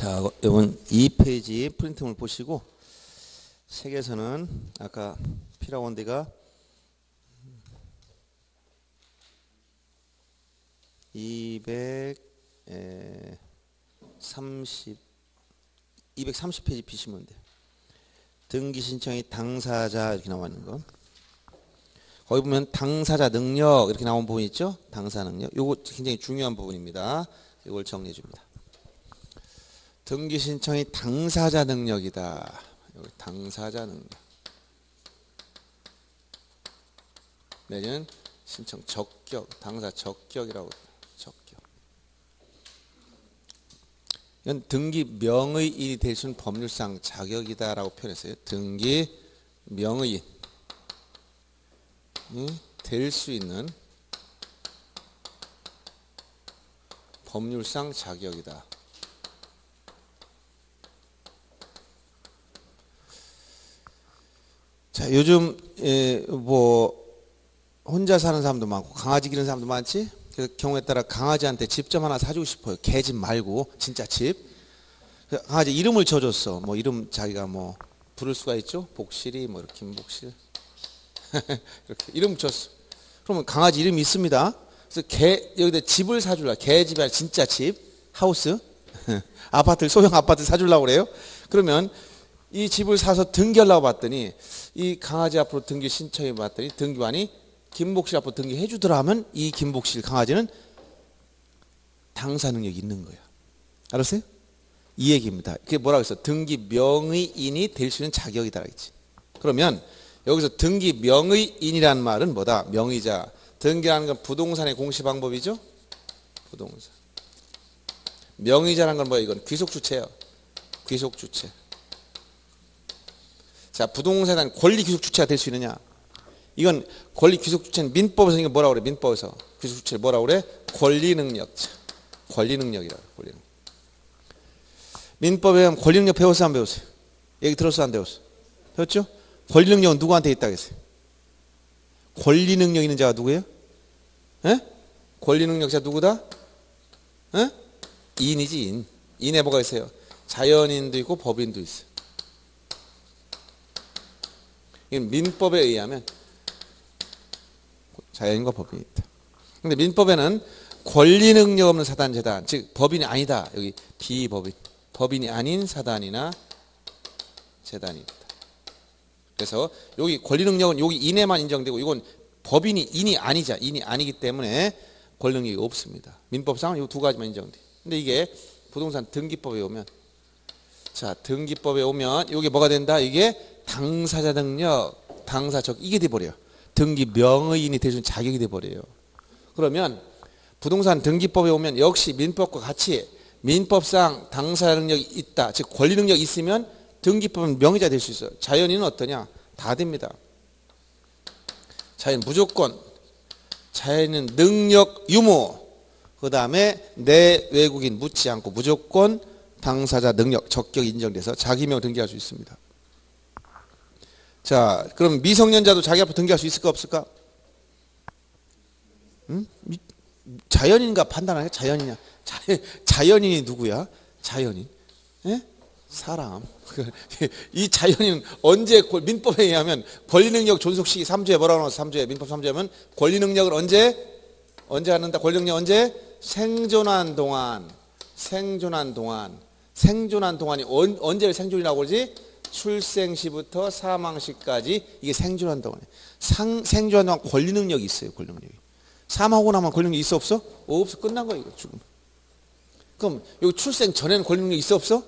자, 이번 2페이지 프린트물 보시고 책에서는 아까 필요한 데가 230페이지 피시면 돼요. 등기 신청이 당사자 이렇게 나와 있는 거. 거기 보면 당사자 능력 이렇게 나온 부분 있죠? 당사 능력. 요거 굉장히 중요한 부분입니다. 이걸 정리해 줍니다. 등기 신청이 당사자 능력이다. 여기 당사자 능력. 내지는 신청 적격, 당사 적격이라고 합니다. 적격. 이건 등기 명의인이 될 수 있는 법률상 자격이다라고 표현했어요. 등기 명의인이 될 수 있는 법률상 자격이다. 자, 요즘 뭐 혼자 사는 사람도 많고 강아지 기르는 사람도 많지. 그래서 경우에 따라 강아지한테 집 좀 하나 사주고 싶어요. 개집 말고 진짜 집. 강아지 이름을 줘줬어. 뭐 이름 자기가 뭐 부를 수가 있죠. 복실이 뭐 이렇게 김복실 이렇게 이름 줬어. 그러면 강아지 이름이 있습니다. 그래서 개 여기다 집을 사줄라. 개집이 아니라 진짜 집 하우스 아파트를 소형 아파트 사주려고 그래요. 그러면 이 집을 사서 등기하려고 봤더니 이 강아지 앞으로 등기 신청해 봤더니 등기관이 김복실 앞으로 등기해 주더라 하면 이 김복실 강아지는 당사 능력이 있는 거야. 알았어요? 이 얘기입니다. 그게 뭐라고 했어? 등기 명의인이 될 수 있는 자격이다 그랬지. 그러면 여기서 등기 명의인이라는 말은 뭐다? 명의자. 등기라는 건 부동산의 공시 방법이죠? 부동산. 명의자라는 건 뭐야? 이건 귀속주체예요. 귀속주체. 자, 부동산은 권리 귀속 주체가 될 수 있느냐? 이건 권리 귀속 주체는 민법에서 이거 뭐라고 그래? 민법에서 귀속 주체를 뭐라고 그래? 권리 능력자. 권리 능력이라고. 권리 능력. 민법에 권리 능력 배웠어 안 배웠어요? 얘기 들었어 안 배웠어? 배웠죠? 권리 능력은 누구한테 있다 그랬어요? 권리 능력 있는 자가 누구예요? 에? 권리 능력자 누구다? 에? 인이지 인. 인에 뭐가 있어요? 자연인도 있고 법인도 있어요. 민법에 의하면 자연인과 법인이 있다. 근데 민법에는 권리 능력 없는 사단 재단, 즉 법인이 아니다. 여기 비법인, 법인이 아닌 사단이나 재단이 있다. 그래서 여기 권리 능력은 여기 인에만 인정되고 이건 법인이 인이 아니자, 인이 아니기 때문에 권리 능력이 없습니다. 민법상은 이 두 가지만 인정돼. 근데 이게 부동산 등기법에 오면, 자 등기법에 오면 이게 뭐가 된다? 이게 당사자 능력, 당사적 이게 돼버려요. 등기 명의인이 될 수 있는 자격이 돼버려요. 그러면 부동산 등기법에 오면 역시 민법과 같이 민법상 당사자 능력이 있다. 즉 권리 능력이 있으면 등기법은 명의자 될 수 있어요. 자연인은 어떠냐? 다 됩니다. 자연 무조건. 자연인 능력 유무. 그 다음에 내 외국인 묻지 않고 무조건 당사자 능력 적격 인정돼서 자기명 등기할 수 있습니다. 자, 그럼 미성년자도 자기 앞으로 등기할 수 있을까 없을까? 응? 자연인가 판단하냐? 자연이냐? 자연인이 누구야? 자연인? 에? 사람. 이 자연인은 언제 민법에 의하면 권리능력 존속시기 3조에 뭐라고 나왔어? 3조에 민법 3조에 하면 권리능력을 언제 하는다? 권리능력 언제? 생존한 동안. 생존한 동안이 언제 생존이라고 그러지? 출생 시부터 사망 시까지 이게 생존한 동안이에요. 생존한 동안 권리 능력이 있어요. 권리 능력이. 사망하고 나면 권리 능력이 있어 없어? 없어. 끝난 거예요. 이거 죽음. 그럼 여기 출생 전에는 권리 능력이 있어 없어?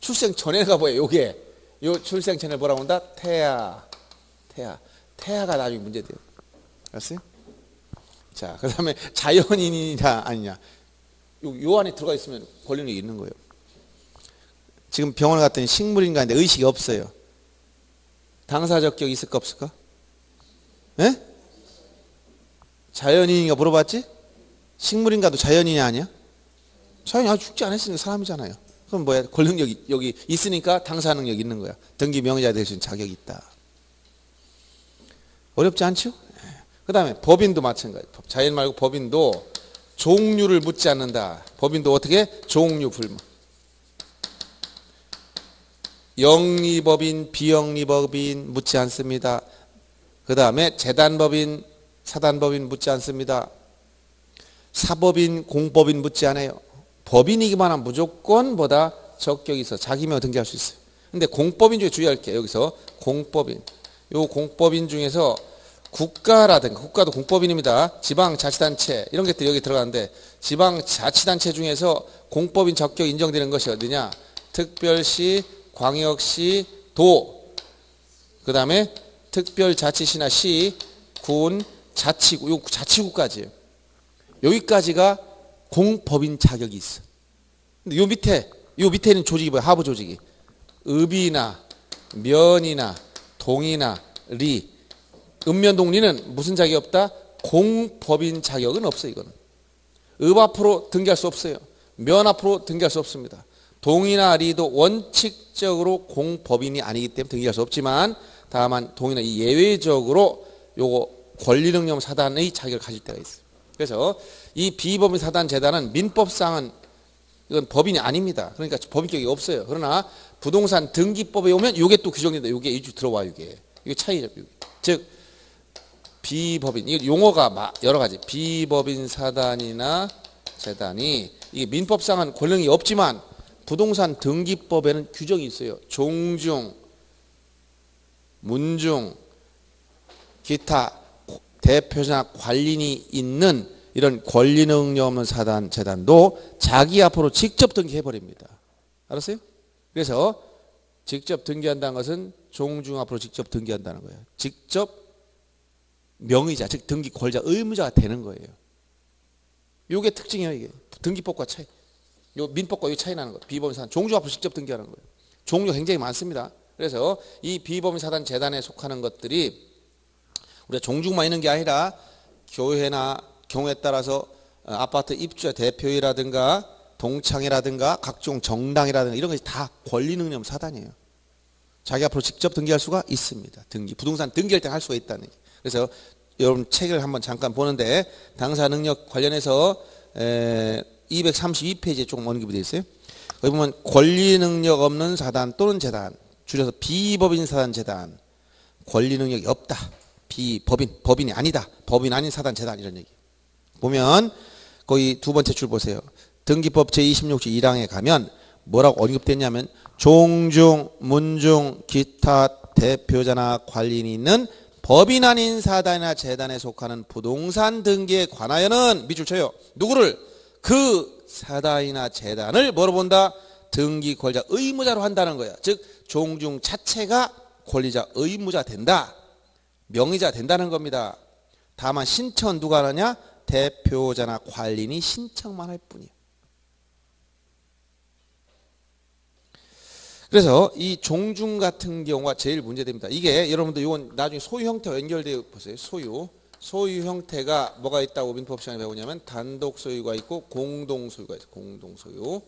출생 전에가 뭐예요? 요게 요 출생 전에 뭐라고 한다? 태아가 나중에 문제돼요. 알았어요? 자, 그 다음에 자연인이냐 아니냐. 요 안에 들어가 있으면 권리 능력이 있는 거예요. 지금 병원에 갔더니 식물인간인데 의식이 없어요. 당사적격이 있을까 없을까? 에? 자연인인가 물어봤지? 식물인가도 자연인이 아니야? 자연이 아직 죽지 않았으니까 사람이잖아요. 그럼 뭐야? 권력력이 여기 있으니까 당사 능력이 있는 거야. 등기 명의자 될 수 있는 자격이 있다. 어렵지 않죠? 그 다음에 법인도 마찬가지. 자연 말고 법인도 종류를 묻지 않는다. 법인도 어떻게? 종류 불문. 영리법인, 비영리법인 묻지 않습니다. 그 다음에 재단법인, 사단법인 묻지 않습니다. 사법인, 공법인 묻지 않아요. 법인이기만 하면 무조건 뭐다? 적격이 있어. 자기명 등기할 수 있어요. 근데 공법인 중에 주의할 게 여기서 공법인. 요 공법인 중에서 국가라든가, 국가도 공법인입니다. 지방자치단체 이런 것들이 여기 들어가는데 지방자치단체 중에서 공법인 적격 인정되는 것이 어디냐? 특별시, 광역시, 도, 그 다음에 특별자치시나 시, 군, 자치구, 요 자치구까지예요. 여기까지가 공법인 자격이 있어. 근데 요 밑에는 조직이 뭐야? 하부 조직이. 읍이나 면이나 동이나 리, 읍면동리는 무슨 자격이 없다? 공법인 자격은 없어. 이거는 읍 앞으로 등기할 수 없어요. 면 앞으로 등기할 수 없습니다. 동이나 리도 원칙적으로 공법인이 아니기 때문에 등기할 수 없지만 다만 동이나 이 예외적으로 요거 권리능력 사단의 자격을 가질 때가 있어요. 그래서 이 비법인 사단 재단은 민법상은 이건 법인이 아닙니다. 그러니까 법인격이 없어요. 그러나 부동산 등기법에 오면 이게 또 규정된다. 이게 이주 들어와. 이게 차이죠. 즉 비법인, 이 용어가 여러 가지. 비법인 사단이나 재단이 이게 민법상은 권력이 없지만 부동산 등기법에는 규정이 있어요. 종중, 문중, 기타 대표자나 관리인이 있는 이런 권리 능력 없는 사단, 재단도 자기 앞으로 직접 등기해버립니다. 알았어요? 그래서 직접 등기한다는 것은 종중 앞으로 직접 등기한다는 거예요. 직접 명의자, 즉 등기 권자, 의무자가 되는 거예요. 이게 특징이에요. 이게 등기법과 차이. 요 민법과 이 차이 나는 거예요. 비법인 사단 종중 앞으로 직접 등기하는 거예요. 종류가 굉장히 많습니다. 그래서 이 비법인 사단 재단에 속하는 것들이 우리가 종중만 있는 게 아니라 교회나 경우에 따라서 아파트 입주자 대표회라든가 동창회라든가 각종 정당이라든가 이런 것이 다 권리 능력 사단이에요. 자기 앞으로 직접 등기할 수가 있습니다. 부동산 등기할 때 할 수가 있다는 얘기. 그래서 여러분 책을 한번 잠깐 보는데 당사 능력 관련해서 232페이지에 조금 언급이 되어 있어요. 거기 보면 권리 능력 없는 사단 또는 재단, 줄여서 비법인 사단 재단, 권리 능력이 없다. 법인이 아니다. 법인 아닌 사단 재단 이런 얘기. 보면 거기 두 번째 줄 보세요. 등기법 제26조 1항에 가면 뭐라고 언급됐냐면 종중, 문중, 기타 대표자나 관리인이 있는 법인 아닌 사단이나 재단에 속하는 부동산 등기에 관하여는 밑줄 쳐요. 누구를? 그 사단이나 재단을 뭐로 본다? 등기 권자 의무자로 한다는 거야. 즉 종중 자체가 권리자 의무자 된다. 명의자 된다는 겁니다. 다만 신청은 누가 하느냐? 대표자나 관리인이 신청만 할 뿐이에요. 그래서 이 종중 같은 경우가 제일 문제됩니다. 이게 여러분들 이건 나중에 소유 형태와 연결되어 보세요. 소유 형태가 뭐가 있다고 민법 시간에 배우냐면 단독 소유가 있고 공동 소유가 있어요. 공동 소유.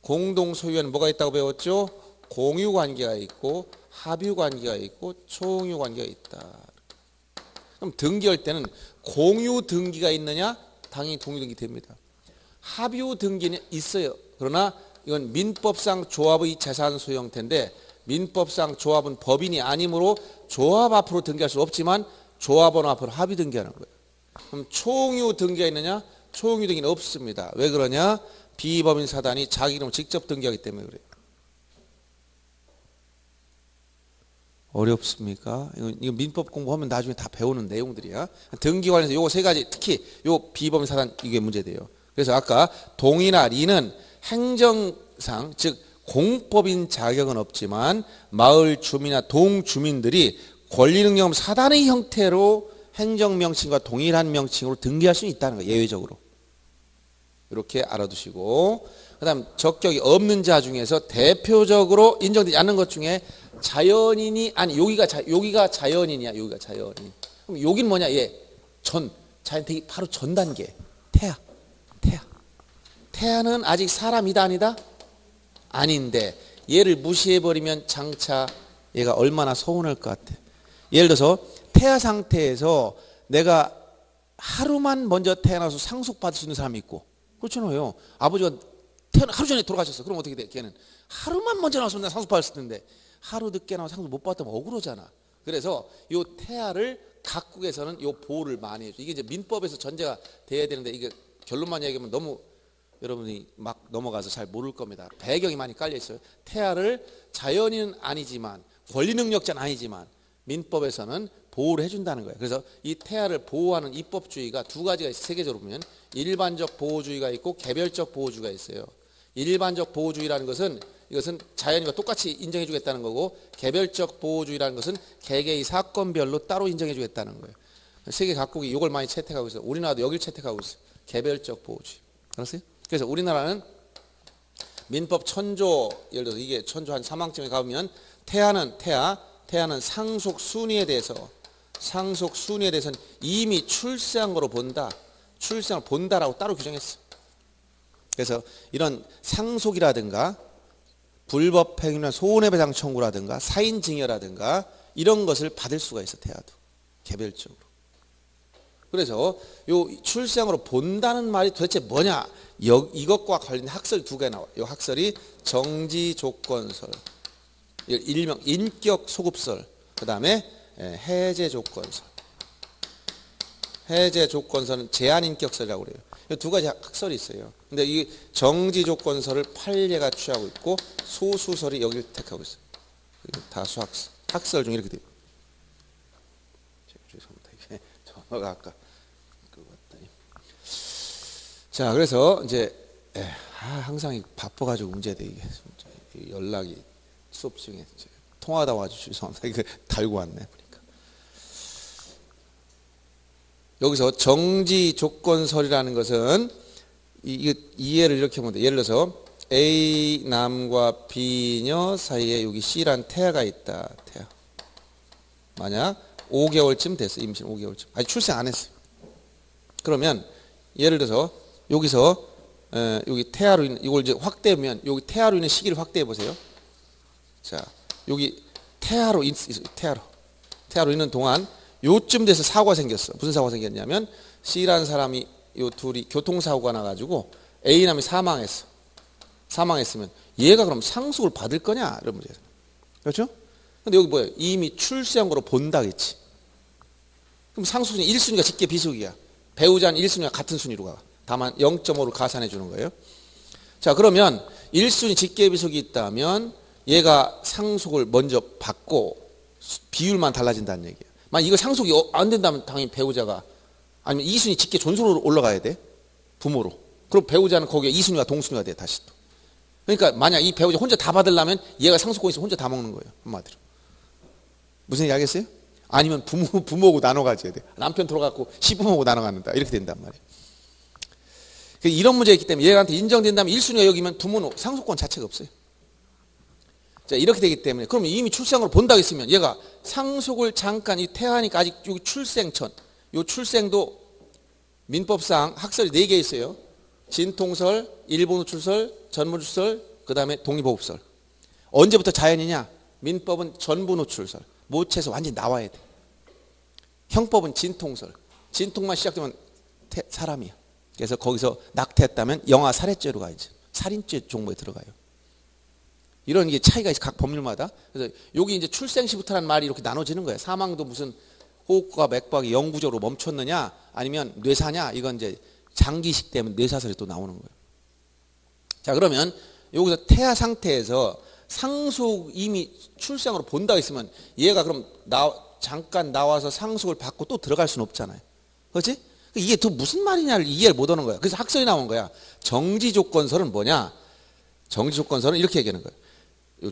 공동 소유에는 뭐가 있다고 배웠죠? 공유 관계가 있고 합유 관계가 있고 총유 관계가 있다. 그럼 등기할 때는 공유 등기가 있느냐? 당연히 공유 등기 됩니다. 합유 등기는 있어요. 그러나 이건 민법상 조합의 재산 소유 형태인데 민법상 조합은 법인이 아니므로 조합 앞으로 등기할 수 없지만 조합원 앞으로 합의 등기하는 거예요. 그럼 총유 등기가 있느냐? 총유 등기는 없습니다. 왜 그러냐? 비법인 사단이 자기 이름으로 직접 등기하기 때문에 그래요. 어렵습니까? 이거 민법 공부하면 나중에 다 배우는 내용들이야. 등기 관련해서 요거 세 가지 특히 요 비법인 사단 이게 문제돼요. 그래서 아까 동이나 리는 행정상 즉 공법인 자격은 없지만 마을 주민이나 동 주민들이 권리능력 사단의 형태로 행정명칭과 동일한 명칭으로 등기할 수 있다는 거예요. 예외적으로. 이렇게 알아두시고 그 다음 적격이 없는 자 중에서 대표적으로 인정되지 않는 것 중에 자연인이 아니 여기가 자연인이야. 여기가 자연인. 그럼 여기는 뭐냐? 자연 되게 바로 전 단계. 태아. 태아는 아직 사람이다 아니다? 아닌데 얘를 무시해버리면 장차 얘가 얼마나 서운할 것 같아. 예를 들어서 태아 상태에서 내가 하루만 먼저 태어나서 상속받을 수 있는 사람이 있고 그렇잖아요. 아버지가 태어나 하루 전에 돌아가셨어. 그럼 어떻게 돼? 걔는 하루만 먼저 나왔으면 나 상속 받았을 텐데 하루 늦게 나와서 상속 못 받으면 억울하잖아. 그래서 요 태아를 각국에서는 요 보호를 많이 해줘. 이게 이제 민법에서 전제가 돼야 되는데 이게 결론만 얘기하면 너무 여러분이 막 넘어가서 잘 모를 겁니다. 배경이 많이 깔려 있어요. 태아를 자연인은 아니지만 권리 능력자는 아니지만 민법에서는 보호를 해준다는 거예요. 그래서 이 태아를 보호하는 입법주의가 두 가지가 있어요. 세계적으로 보면 일반적 보호주의가 있고 개별적 보호주의가 있어요. 일반적 보호주의라는 것은 이것은 자연인과 똑같이 인정해 주겠다는 거고, 개별적 보호주의라는 것은 개개의 사건별로 따로 인정해 주겠다는 거예요. 세계 각국이 이걸 많이 채택하고 있어요. 우리나라도 여기를 채택하고 있어요. 개별적 보호주의. 알았어요? 그래서 우리나라는 민법 천조, 예를 들어서 이게 천조 한 3항쯤에 가보면 태아는 상속 순위에 대해서는 이미 출생으로 본다. 출생을 본다라고 따로 규정했어. 그래서 이런 상속이라든가 불법 행위나 손해배상 청구라든가 사인증여라든가 이런 것을 받을 수가 있어. 태아도 개별적으로. 그래서 요 출생으로 본다는 말이 도대체 뭐냐? 이것과 관련된 학설이 두 개 나와요. 요 학설이 정지조건설, 일명 인격소급설, 그 다음에 해제조건설. 해제조건설은 제한인격설이라고 그래요. 두 가지 학설이 있어요. 근데 이 정지조건설을 판례가 취하고 있고 소수설이 여기를 택하고 있어요. 다수학설. 학설 중에 이렇게 돼요. 죄송합니다. 이게 전화가 아까 그거였더니. 자, 그래서 이제 항상 바빠가지고 문제돼 이게 연락이 수업 중에 통화하다 와주셔서 죄송합니다. 이거 달고 왔네 보니까. 여기서 정지조건설이라는 것은 이해를 이렇게 하면 돼. 예를 들어서 A 남과 B녀 사이에 여기 C란 태아가 있다. 태아. 만약 5개월쯤 됐어. 임신 5개월쯤. 아직 출생 안 했어. 그러면 예를 들어서 여기서 여기 태아로 있는 이걸 이제 확대하면 여기 태아로 있는 시기를 확대해 보세요. 자, 여기 태아로 있는 동안 요쯤 돼서 사고가 생겼어. 무슨 사고가 생겼냐면 C라는 사람이 요 둘이 교통사고가 나가지고 A남이 사망했으면 얘가 그럼 상속을 받을 거냐? 이런 문제예요. 그렇죠? 근데 여기 뭐예요? 이미 출생으로 본다겠지. 그럼 상속순위 1순위가 직계 비속이야. 배우자는 1순위와 같은 순위로 가. 다만 0.5를 가산해 주는 거예요. 자, 그러면 1순위 직계 비속이 있다면 얘가 상속을 먼저 받고 비율만 달라진다는 얘기예요. 만약 이거 상속이 안 된다면 당연히 배우자가 아니면 2순위 직계 존속으로 올라가야 돼. 부모로. 그럼 배우자는 거기에 2순위와 동순위가 돼. 다시 또. 그러니까 만약 이 배우자 혼자 다 받으려면 얘가 상속권 있으면 혼자 다 먹는 거예요. 한마디로. 무슨 얘기 알겠어요? 아니면 부모하고 나눠 가져야 돼. 남편 돌아가고 시부모하고 나눠 갖는다. 이렇게 된단 말이에요. 이런 문제가 있기 때문에 얘한테 인정된다면 1순위가 여기면 부모는 상속권 자체가 없어요. 자, 이렇게 되기 때문에 그러면 이미 출생으로 본다고 했으면 얘가 상속을 잠깐 이 태아니까 아직 여기 출생전 요 출생도 민법상 학설이 4개 있어요. 진통설, 일본우출설, 전문우출설, 그 다음에 독립호흡설. 언제부터 자연이냐? 민법은 전부노출설. 모체에서 완전히 나와야 돼. 형법은 진통설. 진통만 시작되면 사람이야. 그래서 거기서 낙태했다면 영아 살해죄로 가야지. 살인죄 종목에 들어가요. 이런 게 차이가 있어 각 법률마다. 그래서 여기 이제 출생 시부터라는 말이 이렇게 나눠지는 거예요. 사망도 무슨 호흡과 맥박이 영구적으로 멈췄느냐, 아니면 뇌사냐, 이건 이제 장기식 때문에 뇌사설이 또 나오는 거예요. 자, 그러면 여기서 태아 상태에서 상속 이미 출생으로 본다고 했으면 얘가 그럼 잠깐 나와서 상속을 받고 또 들어갈 수는 없잖아요. 그렇지? 이게 또 무슨 말이냐를 이해를 못 하는 거야. 그래서 학설이 나온 거야. 정지조건설은 뭐냐? 정지조건설은 이렇게 얘기하는 거예요.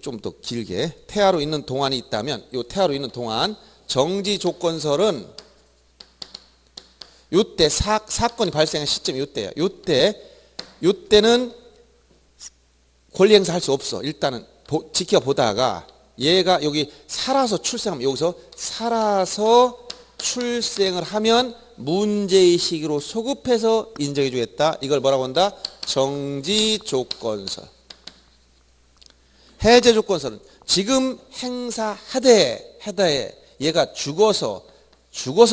좀 더 길게 태아로 있는 동안이 있다면 요 태아로 있는 동안 정지조건설은 요때 사건이 발생한 시점이 요때야. 요때는 권리 행사할 수 없어. 일단은 지켜보다가 얘가 여기 살아서 출생하면 여기서 살아서 출생을 하면 문제의 시기로 소급해서 인정해 주겠다. 이걸 뭐라고 한다? 정지조건설. 해제조건설은 지금 행사하되 얘가 죽어서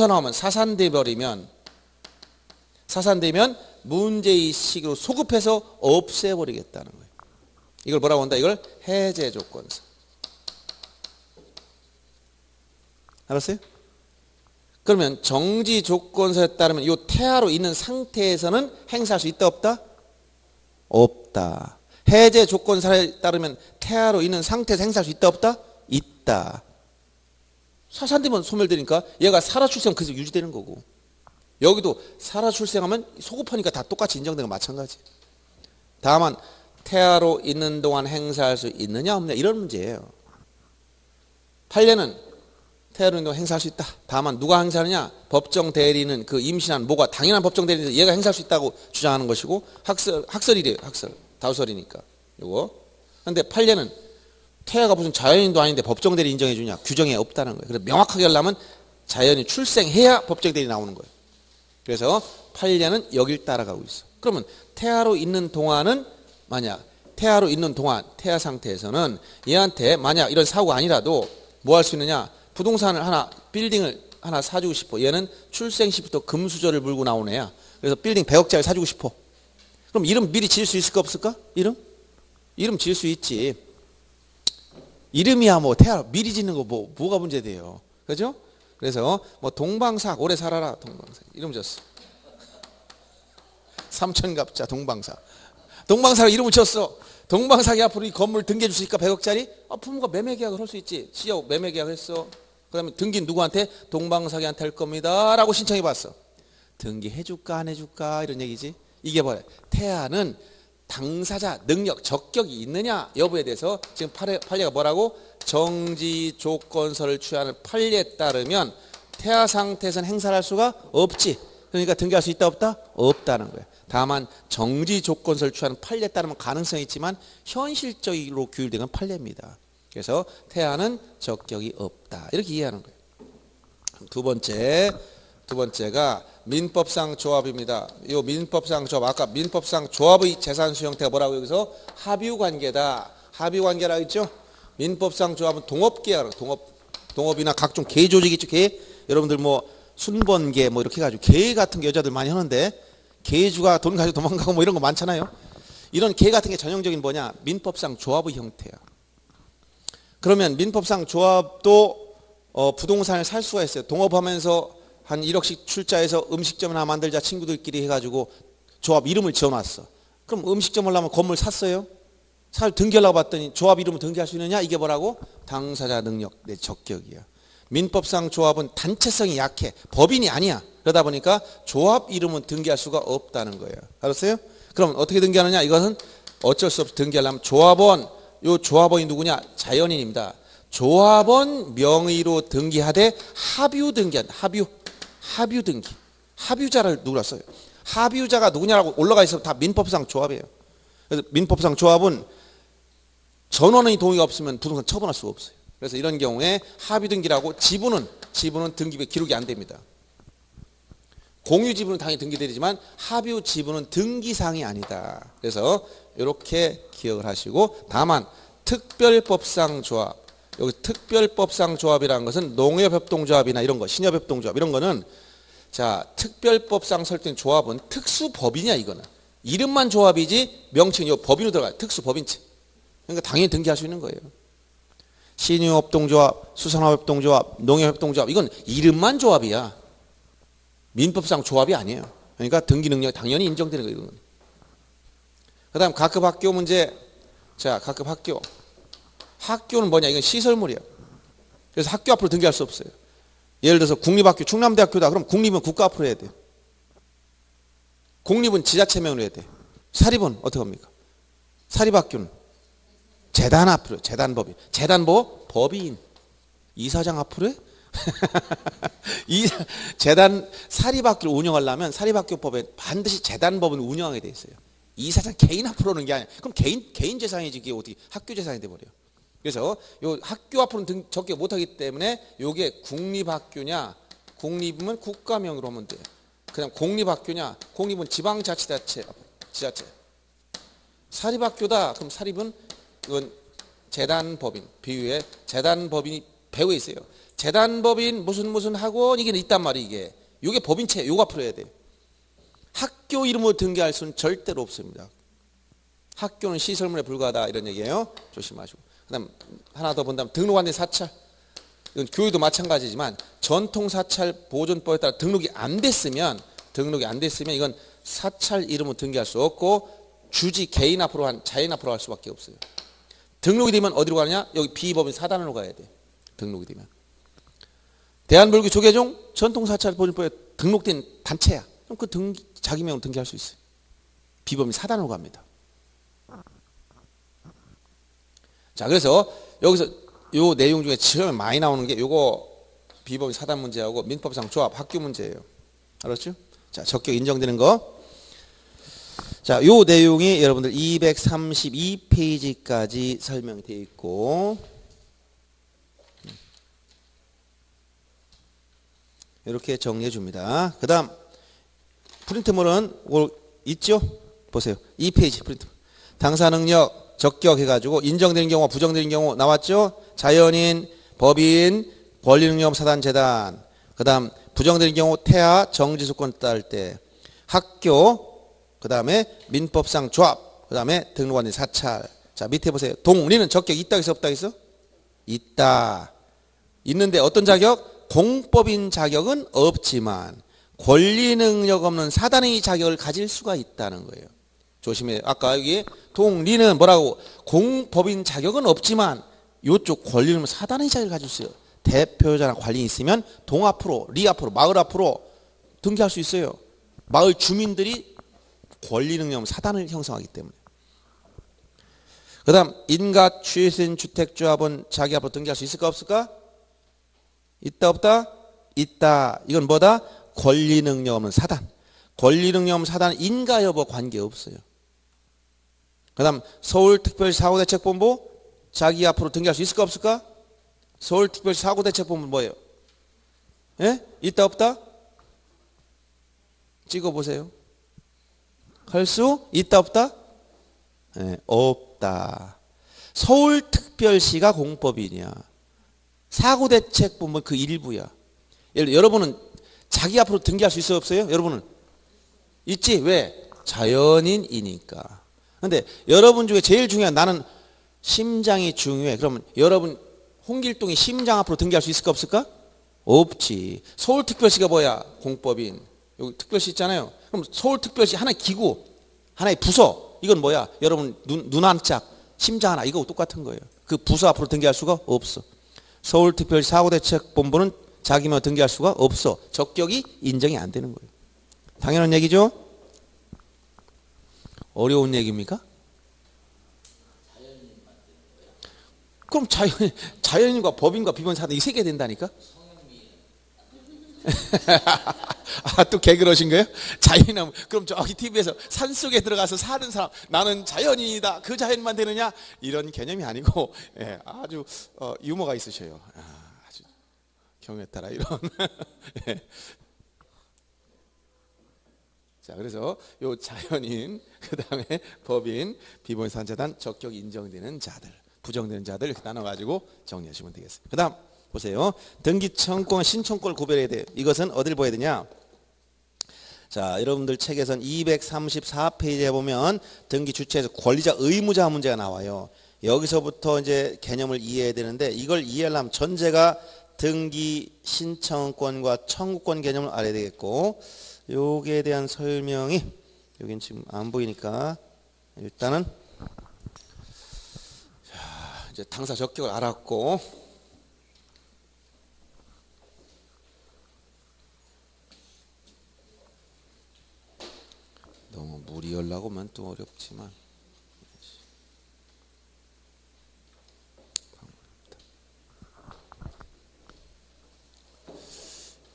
나오면 사산돼 버리면 문제의식으로 소급해서 없애버리겠다는 거예요. 이걸 뭐라고 한다? 이걸 해제 조건사. 알았어요? 그러면 정지 조건사에 따르면 이 태아로 있는 상태에서는 행사할 수 있다 없다? 없다. 해제 조건사에 따르면 태아로 있는 상태에서 행사할 수 있다 없다? 있다. 사산되면 소멸되니까 얘가 살아 출생하면 계속 유지되는 거고, 여기도 살아 출생하면 소급하니까 다 똑같이 인정되는 거 마찬가지. 다만 태아로 있는 동안 행사할 수 있느냐 없느냐 이런 문제예요. 판례는 태아로 있는 동안 행사할 수 있다. 다만 누가 행사하느냐? 법정 대리는 그 임신한 모가 당연한 법정 대리는 얘가 행사할 수 있다고 주장하는 것이고, 학설이래요. 학설. 다우설이니까 요거. 근데 판례는 태아가 무슨 자연인도 아닌데 법정 대리 인정해 주냐? 규정에 없다는 거예요. 그래서 명확하게 하려면 자연이 출생해야 법정 대리 나오는 거예요. 그래서 판례는 여길 따라가고 있어. 그러면 태아로 있는 동안은, 만약 태아로 있는 동안 태아 상태에서는 얘한테 만약 이런 사고가 아니라도 뭐 할 수 있느냐? 부동산을 하나, 빌딩을 하나 사주고 싶어. 얘는 출생 시부터 금수저를 물고 나온 애야. 그래서 빌딩 100억짜리 사주고 싶어. 그럼 이름 미리 지을 수 있을까 없을까? 이름 지을 수 있지. 이름이야 뭐 태아 미리 짓는 거 뭐가 문제돼요. 그죠? 그래서 뭐 동방삭 오래 살아라 동방삭 이름 졌어. 삼천갑자 동방삭 이름을 쳤어. 동방삭이 앞으로 이 건물 등기해 주시니까 100억짜리? 부모가 매매 계약을 할 수 있지. 시하고 매매 계약을 했어. 그 다음에 등기 누구한테? 동방삭이한테 할 겁니다 라고 신청해 봤어. 등기해 줄까 안 해줄까 이런 얘기지. 이게 뭐야? 태아는 당사자 능력, 적격이 있느냐 여부에 대해서 지금 판례가 뭐라고? 정지 조건서를 취하는 판례에 따르면 태아 상태에서는 행사를 할 수가 없지. 그러니까 등기할 수 있다 없다? 없다는 거예요. 다만 정지 조건서를 취하는 판례에 따르면 가능성이 있지만 현실적으로 규율된 건 판례입니다. 그래서 태아는 적격이 없다. 이렇게 이해하는 거예요. 두 번째가 민법상 조합입니다. 이 민법상 조합, 아까 민법상 조합의 재산수 형태가 뭐라고 여기서 합유관계다. 합유관계라 했죠? 민법상 조합은 동업계약, 동업이나 각종 계조직 있죠? 계. 여러분들 뭐 순번계 뭐 이렇게 해가지고 계 같은 게 여자들 많이 하는데, 계주가 돈 가지고 도망가고 뭐 이런 거 많잖아요. 이런 계 같은 게 전형적인 뭐냐? 민법상 조합의 형태야. 그러면 민법상 조합도 부동산을 살 수가 있어요. 동업하면서 한 1억씩 출자해서 음식점 하나 만들자 친구들끼리 해가지고 조합 이름을 지어놨어. 그럼 음식점을 하려면 건물 샀어요? 등기하려고 봤더니 조합 이름을 등기할 수 있느냐? 이게 뭐라고? 당사자 능력, 내 적격이야. 민법상 조합은 단체성이 약해. 법인이 아니야. 그러다 보니까 조합 이름은 등기할 수가 없다는 거예요. 알았어요? 그럼 어떻게 등기하느냐? 이것은 어쩔 수 없이 등기하려면 조합원, 요 조합원이 누구냐? 자연인입니다. 조합원 명의로 등기하되 합유 등기한다. 합유 등기. 합유자를 누구라 써요? 합유자가 누구냐라고 올라가 있으면 다 민법상 조합이에요. 그래서 민법상 조합은 전원의 동의가 없으면 부동산 처분할 수가 없어요. 그래서 이런 경우에 합의 등기라고 지분은 등기부에 기록이 안 됩니다. 공유 지분은 당연히 등기되지만 합유 지분은 등기사항이 아니다. 그래서 이렇게 기억을 하시고, 다만 특별법상 조합, 여기 특별법상 조합이라는 것은 농협협동조합이나 이런 거, 신협협동조합 이런 거는, 자, 특별법상 설정 조합은 특수법인이야. 이거는 이름만 조합이지 명칭이 법인으로 들어가요. 특수법인체. 그러니까 당연히 등기할 수 있는 거예요. 신유협동조합, 수산화협동조합, 농협협동조합 이건 이름만 조합이야. 민법상 조합이 아니에요. 그러니까 등기 능력이 당연히 인정되는 거예요. 그 다음 각급 학교 문제. 자, 각급 학교. 학교는 뭐냐? 이건 시설물이야. 그래서 학교 앞으로 등기할 수 없어요. 예를 들어서 국립학교, 충남대학교다. 그럼 국립은 국가 앞으로 해야 돼요. 공립은 지자체명으로 해야 돼. 사립은 어떻게 합니까? 사립학교는 재단 앞으로, 재단법인. 재단뭐? 법인. 이사장 앞으로 해? 재단, 사립학교를 운영하려면 사립학교법에 반드시 재단법은 운영하게 돼 있어요. 이사장 개인 앞으로 오는 게 아니야. 그럼 개인 재산이지. 이게 어떻게 학교 재산이 돼버려. 그래서 요 학교 앞으로는 적격 못하기 때문에 요게 국립학교냐, 국립은 국가명으로 하면 돼. 그냥 공립학교냐, 공립은 지방자치단체, 지자체. 사립학교다. 그럼 사립은 이건 재단법인, 비유에 재단법인이 배우에 있어요. 재단법인 무슨 학원 이게 있단 말이에요. 이게 법인체 요거 앞으로 해야 돼요. 학교 이름으로 등기할 수는 절대로 없습니다. 학교는 시설물에 불과하다 이런 얘기예요. 조심하시고. 그다음 하나 더 본다면 등록한 데 사찰. 이건 교회도 마찬가지지만 전통 사찰 보존법에 따라 등록이 안 됐으면 이건 사찰 이름으로 등기할 수 없고 주지 개인 앞으로 한 자연 앞으로 갈 수밖에 없어요. 등록이 되면 어디로 가느냐? 여기 비법인 사단으로 가야 돼. 등록이 되면. 대한불교 조계종 전통사찰 보존법에 등록된 단체야. 그럼 그 자기 명으로 등기할 수 있어요. 비법인 사단으로 갑니다. 자, 그래서 여기서 요 내용 중에 제일 많이 나오는 게 요거 비법인 사단 문제하고 민법상 조합 학교 문제예요. 알았죠? 자, 적격 인정되는 거. 자, 요 내용이 여러분들 232페이지까지 설명이 되어 있고 이렇게 정리해 줍니다. 그 다음 프린트물은 있죠? 보세요. 2페이지 프린트. 당사 능력 적격 해가지고 인정되는 경우 부정되는 경우 나왔죠? 자연인, 법인, 권리능력 사단 재단. 그 다음 부정되는 경우 태아 정지수권 따를 때 학교 그 다음에 민법상 조합 그 다음에 등록한 사찰. 자, 밑에 보세요. 동리는 적격 있다 있어 없다 있어? 있다. 있는데 어떤 자격? 공법인 자격은 없지만 권리능력 없는 사단의 자격을 가질 수가 있다는 거예요. 조심해요. 아까 여기 동리는 뭐라고? 공법인 자격은 없지만 이쪽 권리는 사단의 자격을 가질 수 있어요. 대표자나 관리인이 있으면 동 앞으로, 리 앞으로, 마을 앞으로 등기할 수 있어요. 마을 주민들이 권리능력 없는 사단을 형성하기 때문에. 그 다음 인가 취신 주택조합은 자기 앞으로 등기할 수 있을까 없을까? 있다 없다? 있다. 이건 뭐다? 권리능력 없는 사단. 권리능력 없는 사단은 인가 여부 관계없어요. 그 다음 서울특별시 사고대책본부 자기 앞으로 등기할 수 있을까 없을까? 서울특별시 사고대책본부 뭐예요? 예? 있다 없다? 찍어보세요. 할 수 있다 없다? 예, 없다. 서울특별시가 공법인이야. 사고대책본부 그 일부야. 여러분은 자기 앞으로 등기할 수 있어요 없어요? 여러분은 있지. 왜? 자연인이니까. 근데 여러분 중에 제일 중요한 나는 심장이 중요해. 그러면 여러분 홍길동이 심장 앞으로 등기할 수 있을까 없을까? 없지. 서울특별시가 뭐야? 공법인. 여기 특별시 있잖아요. 그럼 서울특별시 하나의 기구, 하나의 부서. 이건 뭐야? 여러분 눈 한 짝, 심장 하나 이거 똑같은 거예요. 그 부서 앞으로 등기할 수가 없어. 서울특별시 사고대책본부는 자기만 등기할 수가 없어. 적격이 인정이 안 되는 거예요. 당연한 얘기죠? 어려운 얘기입니까? 그럼 자연인과 법인과 비법인 사단 이 세 개 된다니까? 아, 또 개그러신 거예요? 자연인은 그럼 저기 TV에서 산속에 들어가서 사는 사람 나는 자연인이다. 그 자연만 되느냐? 이런 개념이 아니고 예, 아주 유머가 있으셔요. 아주 경우에 따라 이런 예. 자, 그래서 요 자연인, 그 다음에 법인, 비법인 사단재단 적격 인정되는 자들, 부정되는 자들 이렇게 나눠가지고 정리하시면 되겠습니다. 그 다음 보세요. 등기 청구권, 신청권을 구별해야 돼요. 이것은 어디를 봐야 되냐? 자, 여러분들 책에선 234페이지에 보면 등기 주체에서 권리자 의무자 문제가 나와요. 여기서부터 이제 개념을 이해해야 되는데 이걸 이해하려면 전제가 등기 신청권과 청구권 개념을 알아야 되겠고 요기에 대한 설명이 여긴 지금 안 보이니까 일단은 자, 이제 당사 적격을 알았고 너무 무리하려고 하면 또 어렵지만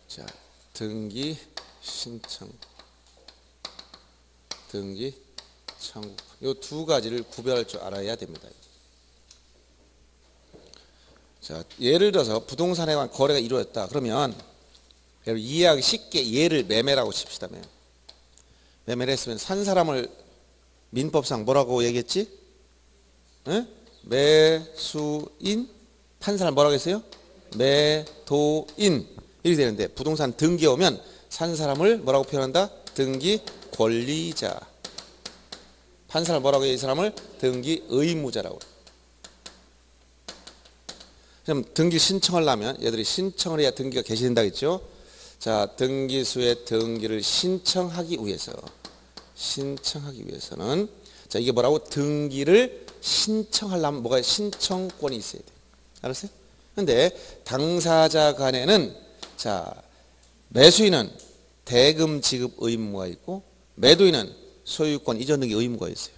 자, 등기 신청, 등기, 청구 이 두 가지를 구별할 줄 알아야 됩니다. 자, 예를 들어서 부동산에 관한 거래가 이루어졌다. 그러면 여러분 이해하기 쉽게 예를 매매라고 칩시다. 매매를 했으면 산 사람을 민법상 뭐라고 얘기했지? 에? 매수인, 판 사람 뭐라고 했어요? 매도인 이렇게 되는데 부동산 등기에 오면 산 사람을 뭐라고 표현한다? 등기 권리자. 판사를 뭐라고 해요? 이 사람을 등기 의무자라고 해요. 그럼 등기 신청을 하면 얘들이 신청을 해야 등기가 개시된다 했죠. 자, 등기소에 등기를 신청하기 위해서는 자, 이게 뭐라고? 등기를 신청하려면 뭐가 신청권이 있어야 돼. 알았어요? 근데 당사자 간에는 자, 매수인은 대금 지급 의무가 있고 매도인은 소유권 이전 등기 의무가 있어요.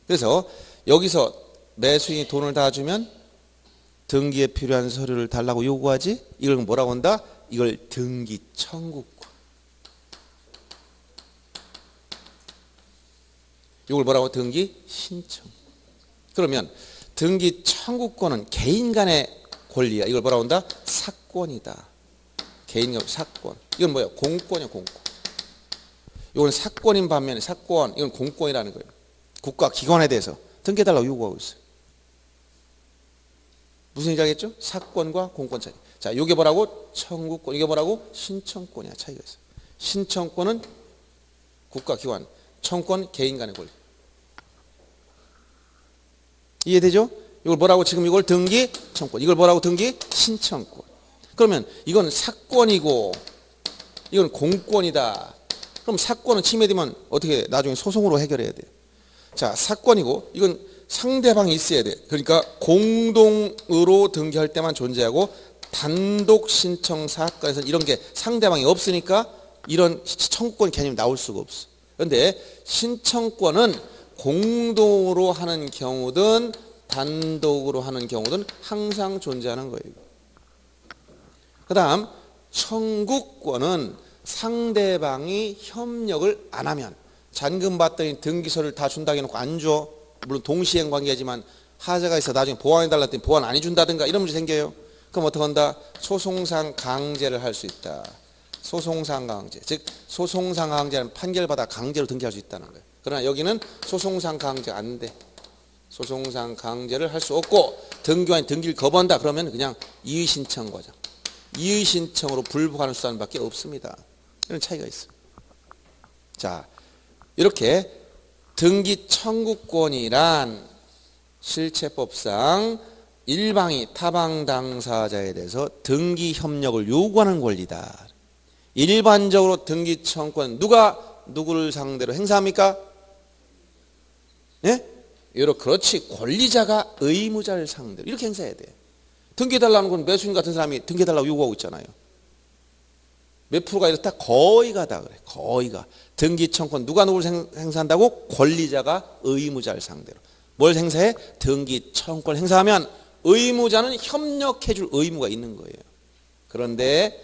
그래서 여기서 매수인이 돈을 다 주면 등기에 필요한 서류를 달라고 요구하지. 이걸 뭐라고 한다? 이걸 등기 청구권. 이걸 뭐라고? 등기 신청. 그러면 등기 청구권은 개인 간의 권리야. 이걸 뭐라고 한다? 사권이다. 개인 간 사권. 이건 뭐야? 공권이야, 공권. 이건 사권인 반면에 사권, 이건 공권이라는 거예요. 국가 기관에 대해서 등기해달라고 요구하고 있어요. 무슨 얘기인지 알겠죠? 사권과 공권 차이. 자, 이게 뭐라고? 청구권. 이게 뭐라고? 신청권이야. 차이가 있어요. 신청권은 국가기관, 청권 개인 간의 권리. 이해되죠? 이걸 뭐라고? 지금 이걸 등기 청권. 이걸 뭐라고? 등기 신청권. 그러면 이건 사권이고 이건 공권이다. 그럼 사권은 침해되면 어떻게 해? 나중에 소송으로 해결해야 돼. 자, 사권이고 이건 상대방이 있어야 돼. 그러니까 공동으로 등기할 때만 존재하고 단독 신청 사건에서는 이런 게 상대방이 없으니까 이런 청구권 개념이 나올 수가 없어. 그런데 신청권은 공동으로 하는 경우든 단독으로 하는 경우든 항상 존재하는 거예요. 그 다음 청구권은 상대방이 협력을 안 하면 잔금 받더니 등기소를 다 준다고 해놓고 안 줘. 물론 동시행 관계지만 하자가 있어 나중에 보완해달라 했더니 보완 안 해준다든가 이런 문제 생겨요. 그럼 어떻게 한다? 소송상 강제를 할 수 있다. 소송상 강제. 즉 소송상 강제는 판결받아 강제로 등기할 수 있다는 거예요. 그러나 여기는 소송상 강제 안 돼. 소송상 강제를 할 수 없고 등기관이 등기를 거부한다 그러면 그냥 이의신청 과정. 이의신청으로 불복하는 수단밖에 없습니다. 이런 차이가 있어요. 자, 이렇게 등기 청구권이란 실체법상 일방이 타방 당사자에 대해서 등기 협력을 요구하는 권리다. 일반적으로 등기 청구권 누가 누구를 상대로 행사합니까? 예? 그렇지. 권리자가 의무자를 상대로 이렇게 행사해야 돼. 등기해달라는 건 매수인 같은 사람이 등기해달라고 요구하고 있잖아요. 몇 프로가 이렇다? 거의가 다 그래. 거의가. 등기 청구권 누가 누구를 행사한다고? 권리자가 의무자를 상대로. 뭘 행사해? 등기 청구권을 행사하면 의무자는 협력해줄 의무가 있는 거예요. 그런데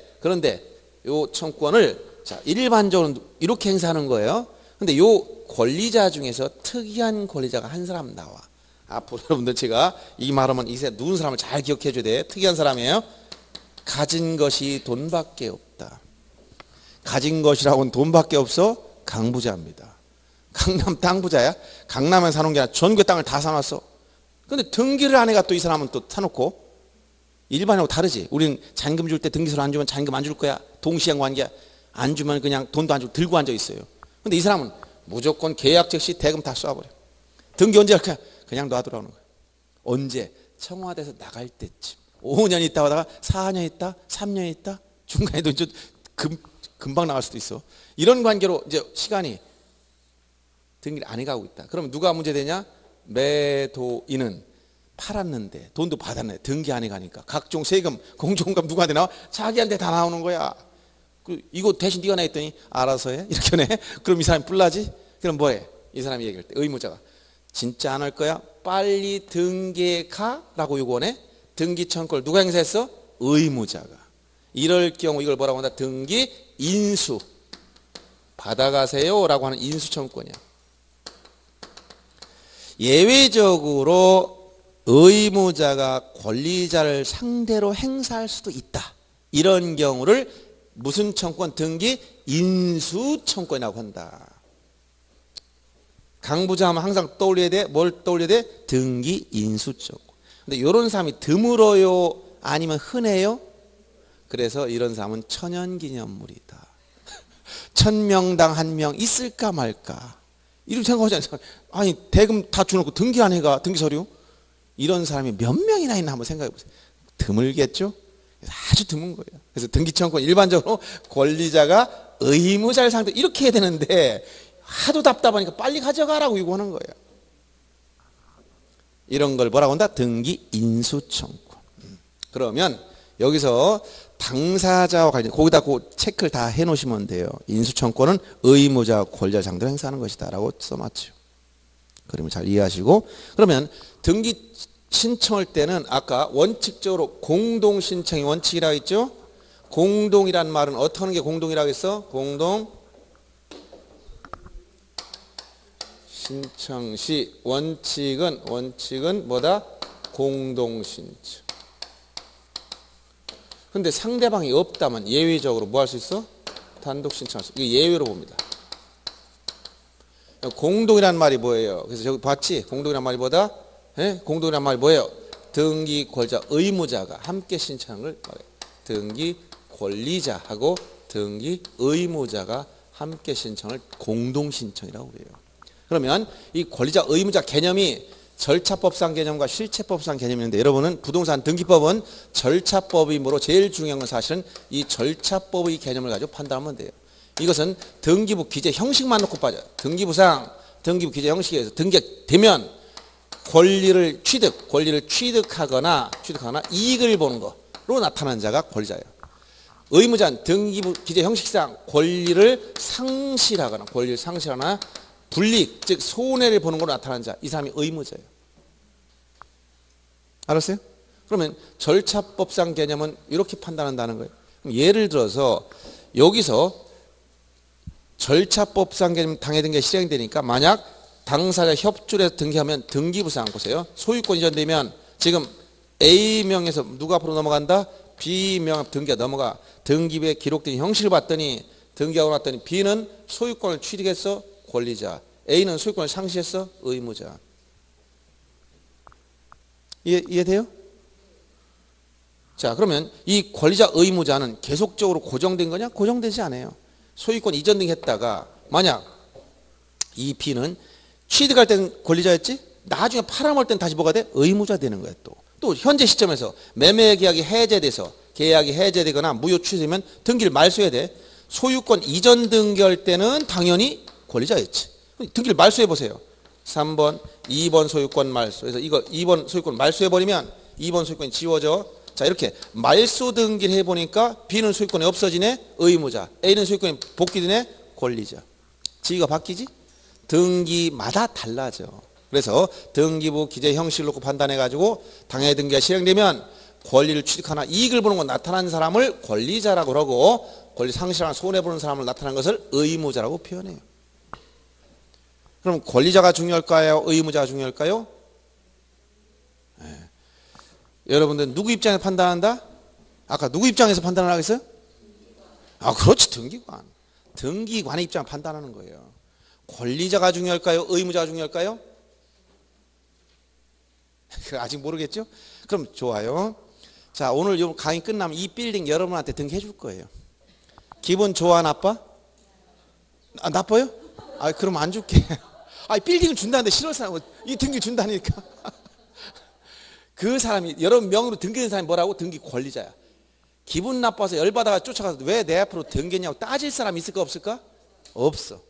요 청구권을 자, 일반적으로 이렇게 행사하는 거예요. 근데 요 권리자 중에서 특이한 권리자가 한 사람 나와. 앞으로 여러분들 제가 이 말하면 이세 누군 사람을 잘 기억해 줘야 돼. 특이한 사람이에요. 가진 것이 돈밖에 없다. 가진 것이라고는 돈밖에 없어? 강부자입니다. 강남 땅부자야? 강남에 사는 게 아니라 전국의 땅을 다 사놨어. 근데 등기를 안 해가 또 이 사람은 또 사놓고 일반하고 다르지. 우리는 잔금 줄 때 등기소를 안 주면 잔금 안 줄 거야. 동시행 관계야. 안 주면 그냥 돈도 안 주고 들고 앉아 있어요. 근데 이 사람은 무조건 계약 즉시 대금 다 쏴버려. 등기 언제 할 거야? 그냥 놔두라는 거야. 언제? 청와대에서 나갈 때쯤. 5년 있다 하다가 4년 있다, 3년 있다, 중간에도 이제 금방 나갈 수도 있어. 이런 관계로 이제 시간이 등기를 안 해가고 있다. 그럼 누가 문제되냐? 매도인은 팔았는데 돈도 받았네. 등기 안 해가니까 각종 세금, 공정감 누구한테 나와? 자기한테 다 나오는 거야. 이거 대신 네가 내 했더니 알아서 해? 이렇게 내? 그럼 이 사람이 뿔나지? 그럼 뭐해? 이 사람이 얘기할 때 의무자가 진짜 안 할 거야? 빨리 등기해 가? 라고 요구하네. 등기 청구권을 누가 행사했어? 의무자가. 이럴 경우 이걸 뭐라고 한다? 등기 인수. 받아가세요 라고 하는 인수 청구권이야. 예외적으로 의무자가 권리자를 상대로 행사할 수도 있다. 이런 경우를 무슨 청구권? 등기 인수 청구권이라고 한다. 강부자 하면 항상 떠올려야 돼. 뭘 떠올려야 돼? 등기 인수 청구권. 근데 이런 사람이 드물어요? 아니면 흔해요? 그래서 이런 사람은 천연기념물이다. 1000명당 1명 있을까 말까 이렇게 생각하지 않습니까? 아니 대금 다 주놓고 등기 안 해가 등기 서류 이런 사람이 몇 명이나 있나 한번 생각해 보세요. 드물겠죠? 아주 드문 거예요. 그래서 등기청구권 일반적으로 권리자가 의무자를 상대로 이렇게 해야 되는데 하도 답답하니까 빨리 가져가라고 요구하는 거예요. 이런 걸 뭐라고 한다? 등기 인수청구권. 그러면 여기서 당사자와 관련 거기다 그 체크를 다 해놓으시면 돼요. 인수청구권은 의무자 권리자 상대로 행사하는 것이다 라고 써놨죠. 그러면 잘 이해하시고 그러면 등기 신청할 때는 아까 원칙적으로 공동신청이 원칙이라고 했죠. 공동이란 말은 어떻게 하는 게 공동이라고 했어? 공동 신청 시 원칙은 뭐다? 공동신청. 근데 상대방이 없다면 예외적으로 뭐 할 수 있어? 단독 신청할 수 있어. 이거 예외로 봅니다. 공동이란 말이 뭐예요? 그래서 저기 봤지? 공동이란 말이 뭐다? 예? 공동이란 말이 뭐예요? 등기 권리자 의무자가 함께 신청하는 걸 말해요. 등기 권리자하고 등기 의무자가 함께 신청을 공동 신청이라고 그래요. 그러면 이 권리자 의무자 개념이 절차법상 개념과 실체법상 개념이 있는데 여러분은 부동산 등기법은 절차법이므로 제일 중요한 건 사실은 이 절차법의 개념을 가지고 판단하면 돼요. 이것은 등기부 기재 형식만 놓고 빠져요. 등기부상 등기부 기재 형식에서 등기되면 권리를 취득하거나 이익을 보는 거로 나타난 자가 권리자예요. 의무자는 등기부 기재 형식상 권리를 상실하거나 불이익 즉 손해를 보는 걸로 나타난 자, 이 사람이 의무자예요. 알았어요? 그러면 절차법상 개념은 이렇게 판단한다는 거예요. 그럼 예를 들어서 여기서 절차법상 개념 당해등기가 실행되니까 만약 당사자 협조를 해서 등기하면 등기부상 보세요. 소유권 이전되면 지금 A명에서 누가 앞으로 넘어간다? B명 등기가 넘어가. 등기부에 기록된 형식을 봤더니 등기하고 났더니 B는 소유권을 취득했어. 권리자. A는 소유권을 상실했어. 의무자. 이해돼요? 자, 그러면 이 권리자 의무자는 계속적으로 고정된 거냐? 고정되지 않아요. 소유권 이전 등했다가 만약 이 B는 취득할 때는 권리자였지? 나중에 팔아먹을 때는 다시 뭐가 돼? 의무자 되는 거야 또. 또 현재 시점에서 매매 계약이 해제돼서 계약이 해제되거나 무효 취소되면 등기를 말소해야 돼. 소유권 이전 등기할 때는 당연히 권리자였지. 등기를 말소해 보세요. 3번, 2번 소유권 말소. 그래서 이거 2번 소유권 말소해 버리면 2번 소유권이 지워져. 자, 이렇게 말소 등기를 해 보니까 B는 소유권이 없어지네. 의무자. A는 소유권이 복귀되네. 권리자. 지위가 바뀌지? 등기마다 달라져. 그래서 등기부 기재 형식을 놓고 판단해 가지고 당해 등기가 실행되면 권리를 취득하나 이익을 보는 건 나타난 사람을 권리자라고 하고 권리 상실하나 손해보는 사람을 나타난 것을 의무자라고 표현해요. 그럼 권리자가 중요할까요? 의무자가 중요할까요? 네. 여러분들 누구 입장에서 판단한다? 아까 누구 입장에서 판단을 하겠어요? 아, 그렇지. 등기관. 등기관의 입장을 판단하는 거예요. 권리자가 중요할까요? 의무자가 중요할까요? 아직 모르겠죠? 그럼 좋아요. 자, 오늘 요 강의 끝나면 이 빌딩 여러분한테 등기해 줄 거예요. 기분 좋아, 나빠? 아, 나빠요? 아, 그럼 안 줄게. 아, 빌딩을 준다는데 싫어서 이 등기 준다니까. 그 사람이 여러분 명의로 등기된 사람이 뭐라고? 등기 권리자야. 기분 나빠서 열받아가 쫓아가서 왜 내 앞으로 등기했냐고 따질 사람 있을까 없을까? 없어.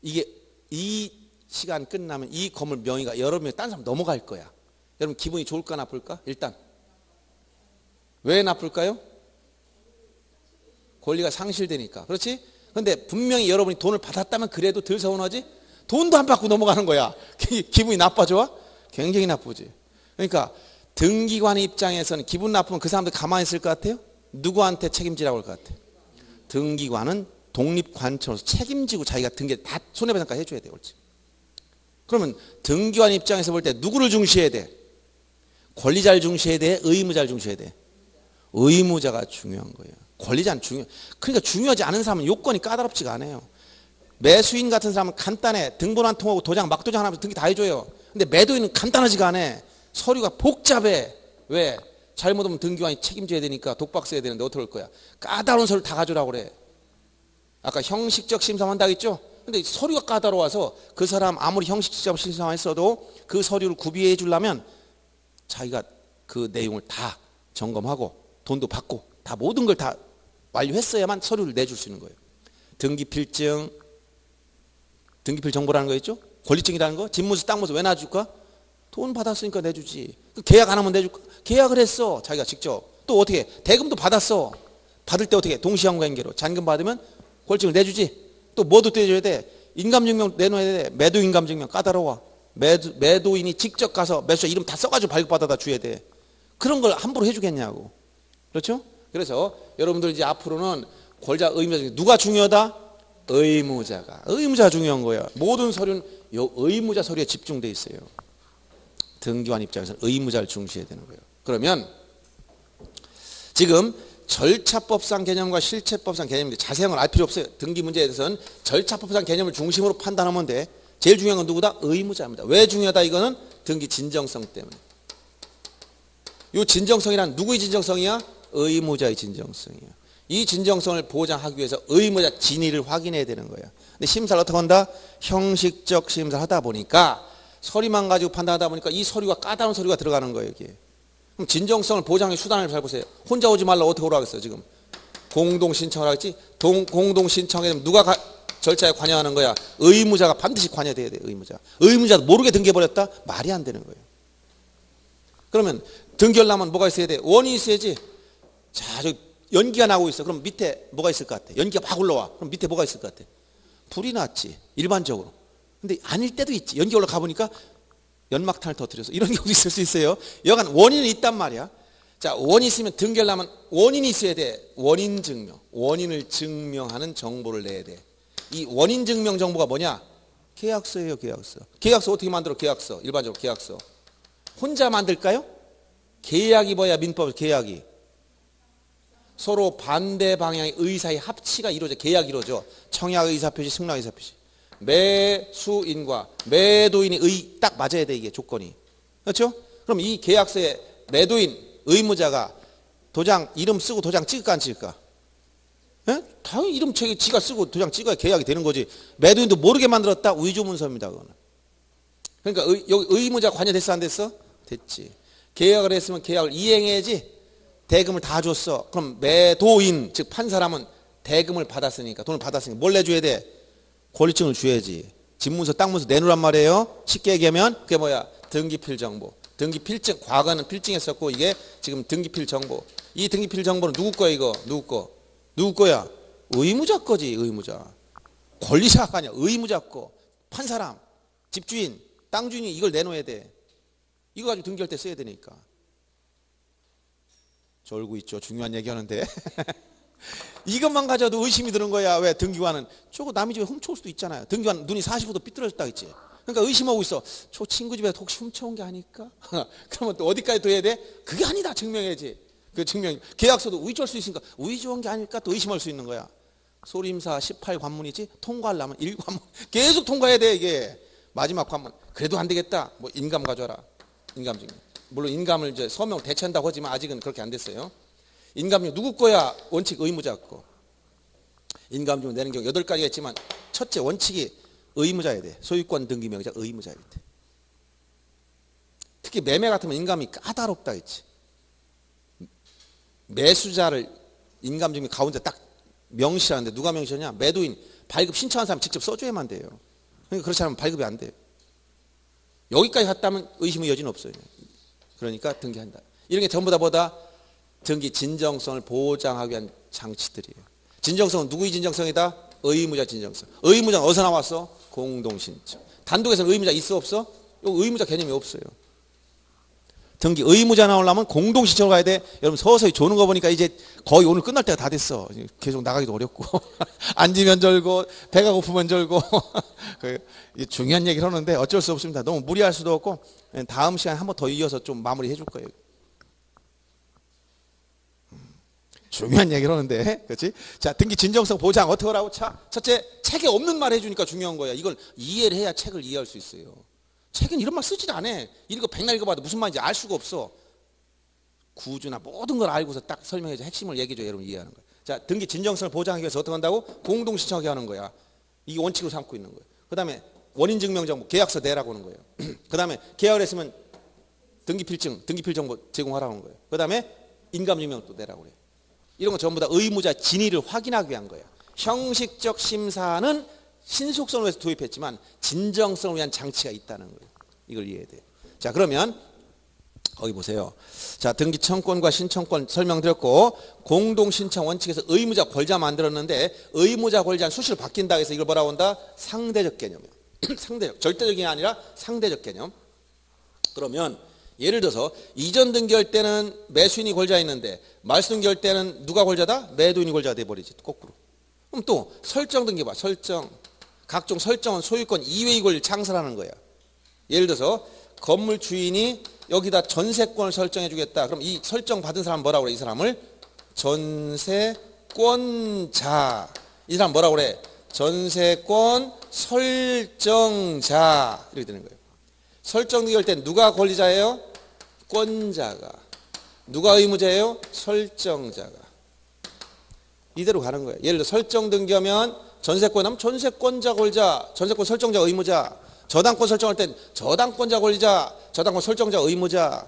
이게 이 시간 끝나면 이 건물 명의가 여러 명이 딴 사람 넘어갈 거야. 여러분 기분이 좋을까 나쁠까? 일단 왜 나쁠까요? 권리가 상실되니까. 그렇지? 근데 분명히 여러분이 돈을 받았다면 그래도 덜 서운하지? 돈도 안 받고 넘어가는 거야. 기분이 나빠 좋아? 굉장히 나쁘지. 그러니까 등기관의 입장에서는 기분 나쁘면 그 사람들 가만히 있을 것 같아요? 누구한테 책임지라고 할 것 같아요? 등기관은 독립관청으로서 책임지고 자기가 등기 다 손해배상까지 해줘야 돼요. 옳지? 그러면 등기관 입장에서 볼 때 누구를 중시해야 돼? 권리자를 중시해야 돼? 의무자를 중시해야 돼? 의무자가 중요한 거예요. 권리자는 그러니까 중요하지 않은 사람은 요건이 까다롭지가 않아요. 매수인 같은 사람은 간단해. 등본 한 통하고 도장 막도장 하나 하면서 등기 다 해줘요. 근데 매도인은 간단하지가 않아. 서류가 복잡해. 왜? 잘못하면 등기관이 책임져야 되니까 독박 써야 되는데 어떡할 거야? 까다로운 서류 다 가져오라고 그래. 아까 형식적 심사한다 했죠? 근데 서류가 까다로워서 그 사람 아무리 형식적 심사했어도 그 서류를 구비해 주려면 자기가 그 내용을 다 점검하고 돈도 받고 다 모든 걸 다 완료했어야만 서류를 내줄 수 있는 거예요. 등기필증, 등기필 정보라는 거 있죠? 권리증이라는 거, 집무서, 땅무서 왜 놔줄까? 돈 받았으니까 내주지. 계약 안 하면 내줄까? 계약을 했어, 자기가 직접. 또 어떻게? 대금도 받았어. 받을 때 어떻게? 동시환관계로 잔금 받으면 권리증을 내주지. 또 뭐도 떼줘야 돼? 인감증명 내놓아야 돼. 매도인감증명 까다로워. 매도인이 직접 가서 매수자 이름 다 써가지고 발급받아다 줘야 돼. 그런 걸 함부로 해주겠냐고. 그렇죠? 그래서 여러분들 이제 앞으로는 권리자 의무자 중에 누가 중요하다? 의무자가. 의무자가 중요한 거야. 모든 서류는 의무자 서류에 집중돼 있어요. 등기관 입장에서는 의무자를 중시해야 되는 거예요. 그러면 지금 절차법상 개념과 실체법상 개념인데 자세한 걸 알 필요 없어요. 등기 문제에 대해서는 절차법상 개념을 중심으로 판단하면 돼. 제일 중요한 건 누구다? 의무자입니다. 왜 중요하다? 이거는 등기 진정성 때문에. 이 진정성이란 누구의 진정성이야? 의무자의 진정성이야. 이 진정성을 보장하기 위해서 의무자 진위를 확인해야 되는 거야. 근데 심사를 어떻게 한다? 형식적 심사를 하다 보니까 서류만 가지고 판단하다 보니까 이 서류가 까다로운 서류가 들어가는 거예요. 여기에. 그럼 진정성을 보장의 수단을 잘 보세요. 혼자 오지 말라 어떻게 오라고 했어요 지금? 공동 신청을 하겠지? 공동 신청에 되면 누가 절차에 관여하는 거야? 의무자가 반드시 관여돼야 돼. 의무자도 모르게 등기해버렸다? 말이 안 되는 거예요. 그러면 등기하려면 뭐가 있어야 돼? 원인이 있어야지. 자, 저 연기가 나고 있어. 그럼 밑에 뭐가 있을 것 같아? 연기가 막 올라와. 그럼 밑에 뭐가 있을 것 같아? 불이 났지. 일반적으로. 근데 아닐 때도 있지. 연기 올라가 보니까 연막탄을 터뜨려서 이런 경우도 있을 수 있어요. 여간 원인은 있단 말이야. 자, 원인이 있으면 등기하려면 원인이 있어야 돼. 원인 증명. 원인을 증명하는 정보를 내야 돼. 이 원인 증명 정보가 뭐냐? 계약서예요, 계약서. 계약서 어떻게 만들어? 계약서. 일반적으로 계약서. 혼자 만들까요? 계약이 뭐야? 민법 계약이. 서로 반대 방향의 의사의 합치가 이루어져. 계약이 이루어져. 청약 의사표시, 승낙 의사표시. 매수인과 매도인이 딱 맞아야 돼. 이게 조건이. 그렇죠? 그럼 이 계약서에 매도인, 의무자가 도장 이름 쓰고 도장 찍을까 안 찍을까? 예? 당연히 이름 지가 쓰고 도장 찍어야 계약이 되는 거지. 매도인도 모르게 만들었다? 위조문서입니다. 그거는. 그러니까 여기 의무자 관여됐어 안 됐어? 됐지. 계약을 했으면 계약을 이행해야지. 대금을 다 줬어. 그럼 매도인 즉 판 사람은 대금을 받았으니까 돈을 받았으니까 뭘 내줘야 돼? 권리증을 줘야지. 집문서 땅문서 내놓으란 말이에요. 쉽게 얘기하면 그게 뭐야? 등기필 정보. 등기필증. 과거는 필증했었고 이게 지금 등기필 정보. 이 등기필 정보는 누구 거야 이거? 누구 거? 누구 거야? 의무자 거지. 의무자. 권리자가 아니야. 의무자 거. 판 사람, 집주인, 땅 주인이 이걸 내놓아야 돼. 이거 가지고 등기할 때 써야 되니까. 졸고 있죠. 중요한 얘기하는데. 이것만 가져도 의심이 드는 거야. 왜? 등기관은 저거 남의 집에 훔쳐올 수도 있잖아요. 등기관 눈이 45도 삐뚤어졌다 했지. 그러니까 의심하고 있어. 저 친구 집에 혹시 훔쳐온 게 아닐까? 그러면 또 어디까지 둬야 돼? 그게 아니다. 증명해야지. 그 증명. 계약서도 위조할 수 있으니까 위조한 게 아닐까? 또 의심할 수 있는 거야. 소림사 18관문이지 통과하려면 1관문 계속 통과해야 돼. 이게 마지막 관문. 그래도 안 되겠다. 뭐 인감 가져와라. 인감 증명. 물론 인감을 이제 서명 대체한다고 하지만 아직은 그렇게 안 됐어요. 인감증 누구 거야? 원칙 의무자 거. 인감증 내는 경우 8가지가 있지만 첫째 원칙이 의무자여야 돼. 소유권 등기명의자 의무자여야 돼. 특히 매매 같으면 인감이 까다롭다 했지. 매수자를 인감증명 가운데 딱 명시하는데 누가 명시하냐? 매도인 발급 신청한 사람 직접 써줘야만 돼요. 그러니까 그렇지 않으면 발급이 안 돼요. 여기까지 갔다면 의심의 여지는 없어요. 그러니까 등기한다. 이런 게 전부 다 뭐다? 등기 진정성을 보장하기 위한 장치들이에요. 진정성은 누구의 진정성이다? 의무자 진정성. 의무자는 어디서 나왔어? 공동신청. 단독에서는 의무자 있어 없어? 여기 의무자 개념이 없어요. 등기 의무자 나오려면 공동신청을 가야 돼. 여러분 서서히 조는 거 보니까 이제 거의 오늘 끝날 때가 다 됐어. 계속 나가기도 어렵고 앉으면 절고 배가 고프면 절고 중요한 얘기를 하는데 어쩔 수 없습니다. 너무 무리할 수도 없고 다음 시간에 한 번 더 이어서 좀 마무리해 줄 거예요. 중요한 얘기를 하는데, 그렇지? 자, 등기 진정성 보장 어떻게 하라고? 첫째, 책에 없는 말 해주니까 중요한 거야. 이걸 이해를 해야 책을 이해할 수 있어요. 책은 이런 말 쓰질 않아. 백날 읽어봐도 무슨 말인지 알 수가 없어. 구조나 모든 걸 알고서 딱 설명해줘. 핵심을 얘기해줘. 여러분 이해하는 거야. 자, 등기 진정성을 보장하기 위해서 어떻게 한다고? 공동 신청하게 하는 거야. 이게 원칙으로 삼고 있는 거예요. 그 다음에 원인증명정보, 계약서 내라고 하는 거예요. 그 다음에 계약을 했으면 등기필증, 등기필정보 제공하라고 하는 거예요. 그 다음에 인감증명 또 내라고 그래요. 이런 거 전부 다 의무자 진위를 확인하기 위한 거예요. 형식적 심사는 신속성을 위해서 도입했지만 진정성을 위한 장치가 있다는 거예요. 이걸 이해해야 돼요. 자, 그러면 거기 보세요. 자, 등기 청권과 신청권 설명드렸고, 공동신청 원칙에서 의무자 권자 만들었는데, 의무자 권자는 수시로 바뀐다 해서 이걸 뭐라고 한다? 상대적 개념이에요. 상대적, 절대적이 아니라 상대적 개념. 그러면 예를 들어서 이전 등기할 때는 매수인이 권자 있는데 말소 등기할 때는 누가 권자다? 매도인이 권자가 돼버리지, 거꾸로. 그럼 또 설정 등기 봐. 설정, 각종 설정은 소유권 이외의 권리를 창설하는 거야. 예를 들어서 건물 주인이 여기다 전세권을 설정해 주겠다. 그럼 이 설정 받은 사람 뭐라고 그래? 이 사람을 전세권자. 이 사람 뭐라고 그래? 전세권 설정자. 이렇게 되는 거예요. 설정 등기할 때 누가 권리자예요? 권자가. 누가 의무자예요? 설정자가. 이대로 가는 거예요. 예를 들어 설정 등기하면 전세권 하면 전세권자 권자, 전세권 설정자 의무자. 저당권 설정할 땐 저당권자 권리자, 저당권 설정자 의무자.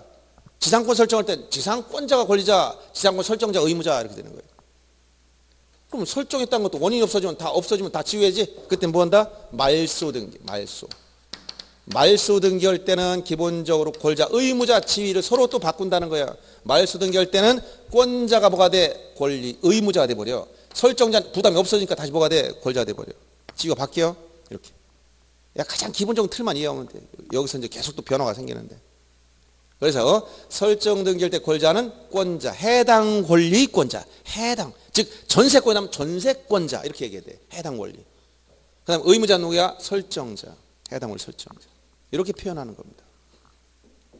지상권 설정할 땐 지상권자가 권리자, 지상권 설정자 의무자. 이렇게 되는 거예요. 그럼 설정했다는 것도 원인이 없어지면 다 지워야지. 그때 뭐 한다? 말소 등기. 말소 등기할 때는 기본적으로 권자 의무자 지위를 서로 또 바꾼다는 거야. 말소 등기할 때는 권자가 뭐가 돼? 권리 의무자가 돼버려. 설정자 부담이 없어지니까 다시 뭐가 돼? 권자가 돼버려. 지위가 바뀌어. 이렇게. 야, 가장 기본적인 틀만 이해하면 돼. 여기서 이제 계속 또 변화가 생기는데. 그래서 설정 등기할 때 권자는 권자, 해당 권리권자, 해당, 즉 전세권이라면 전세권자 이렇게 얘기해야 돼. 해당 권리. 그 다음 의무자 누구야? 설정자, 해당 권리 설정자. 이렇게 표현하는 겁니다.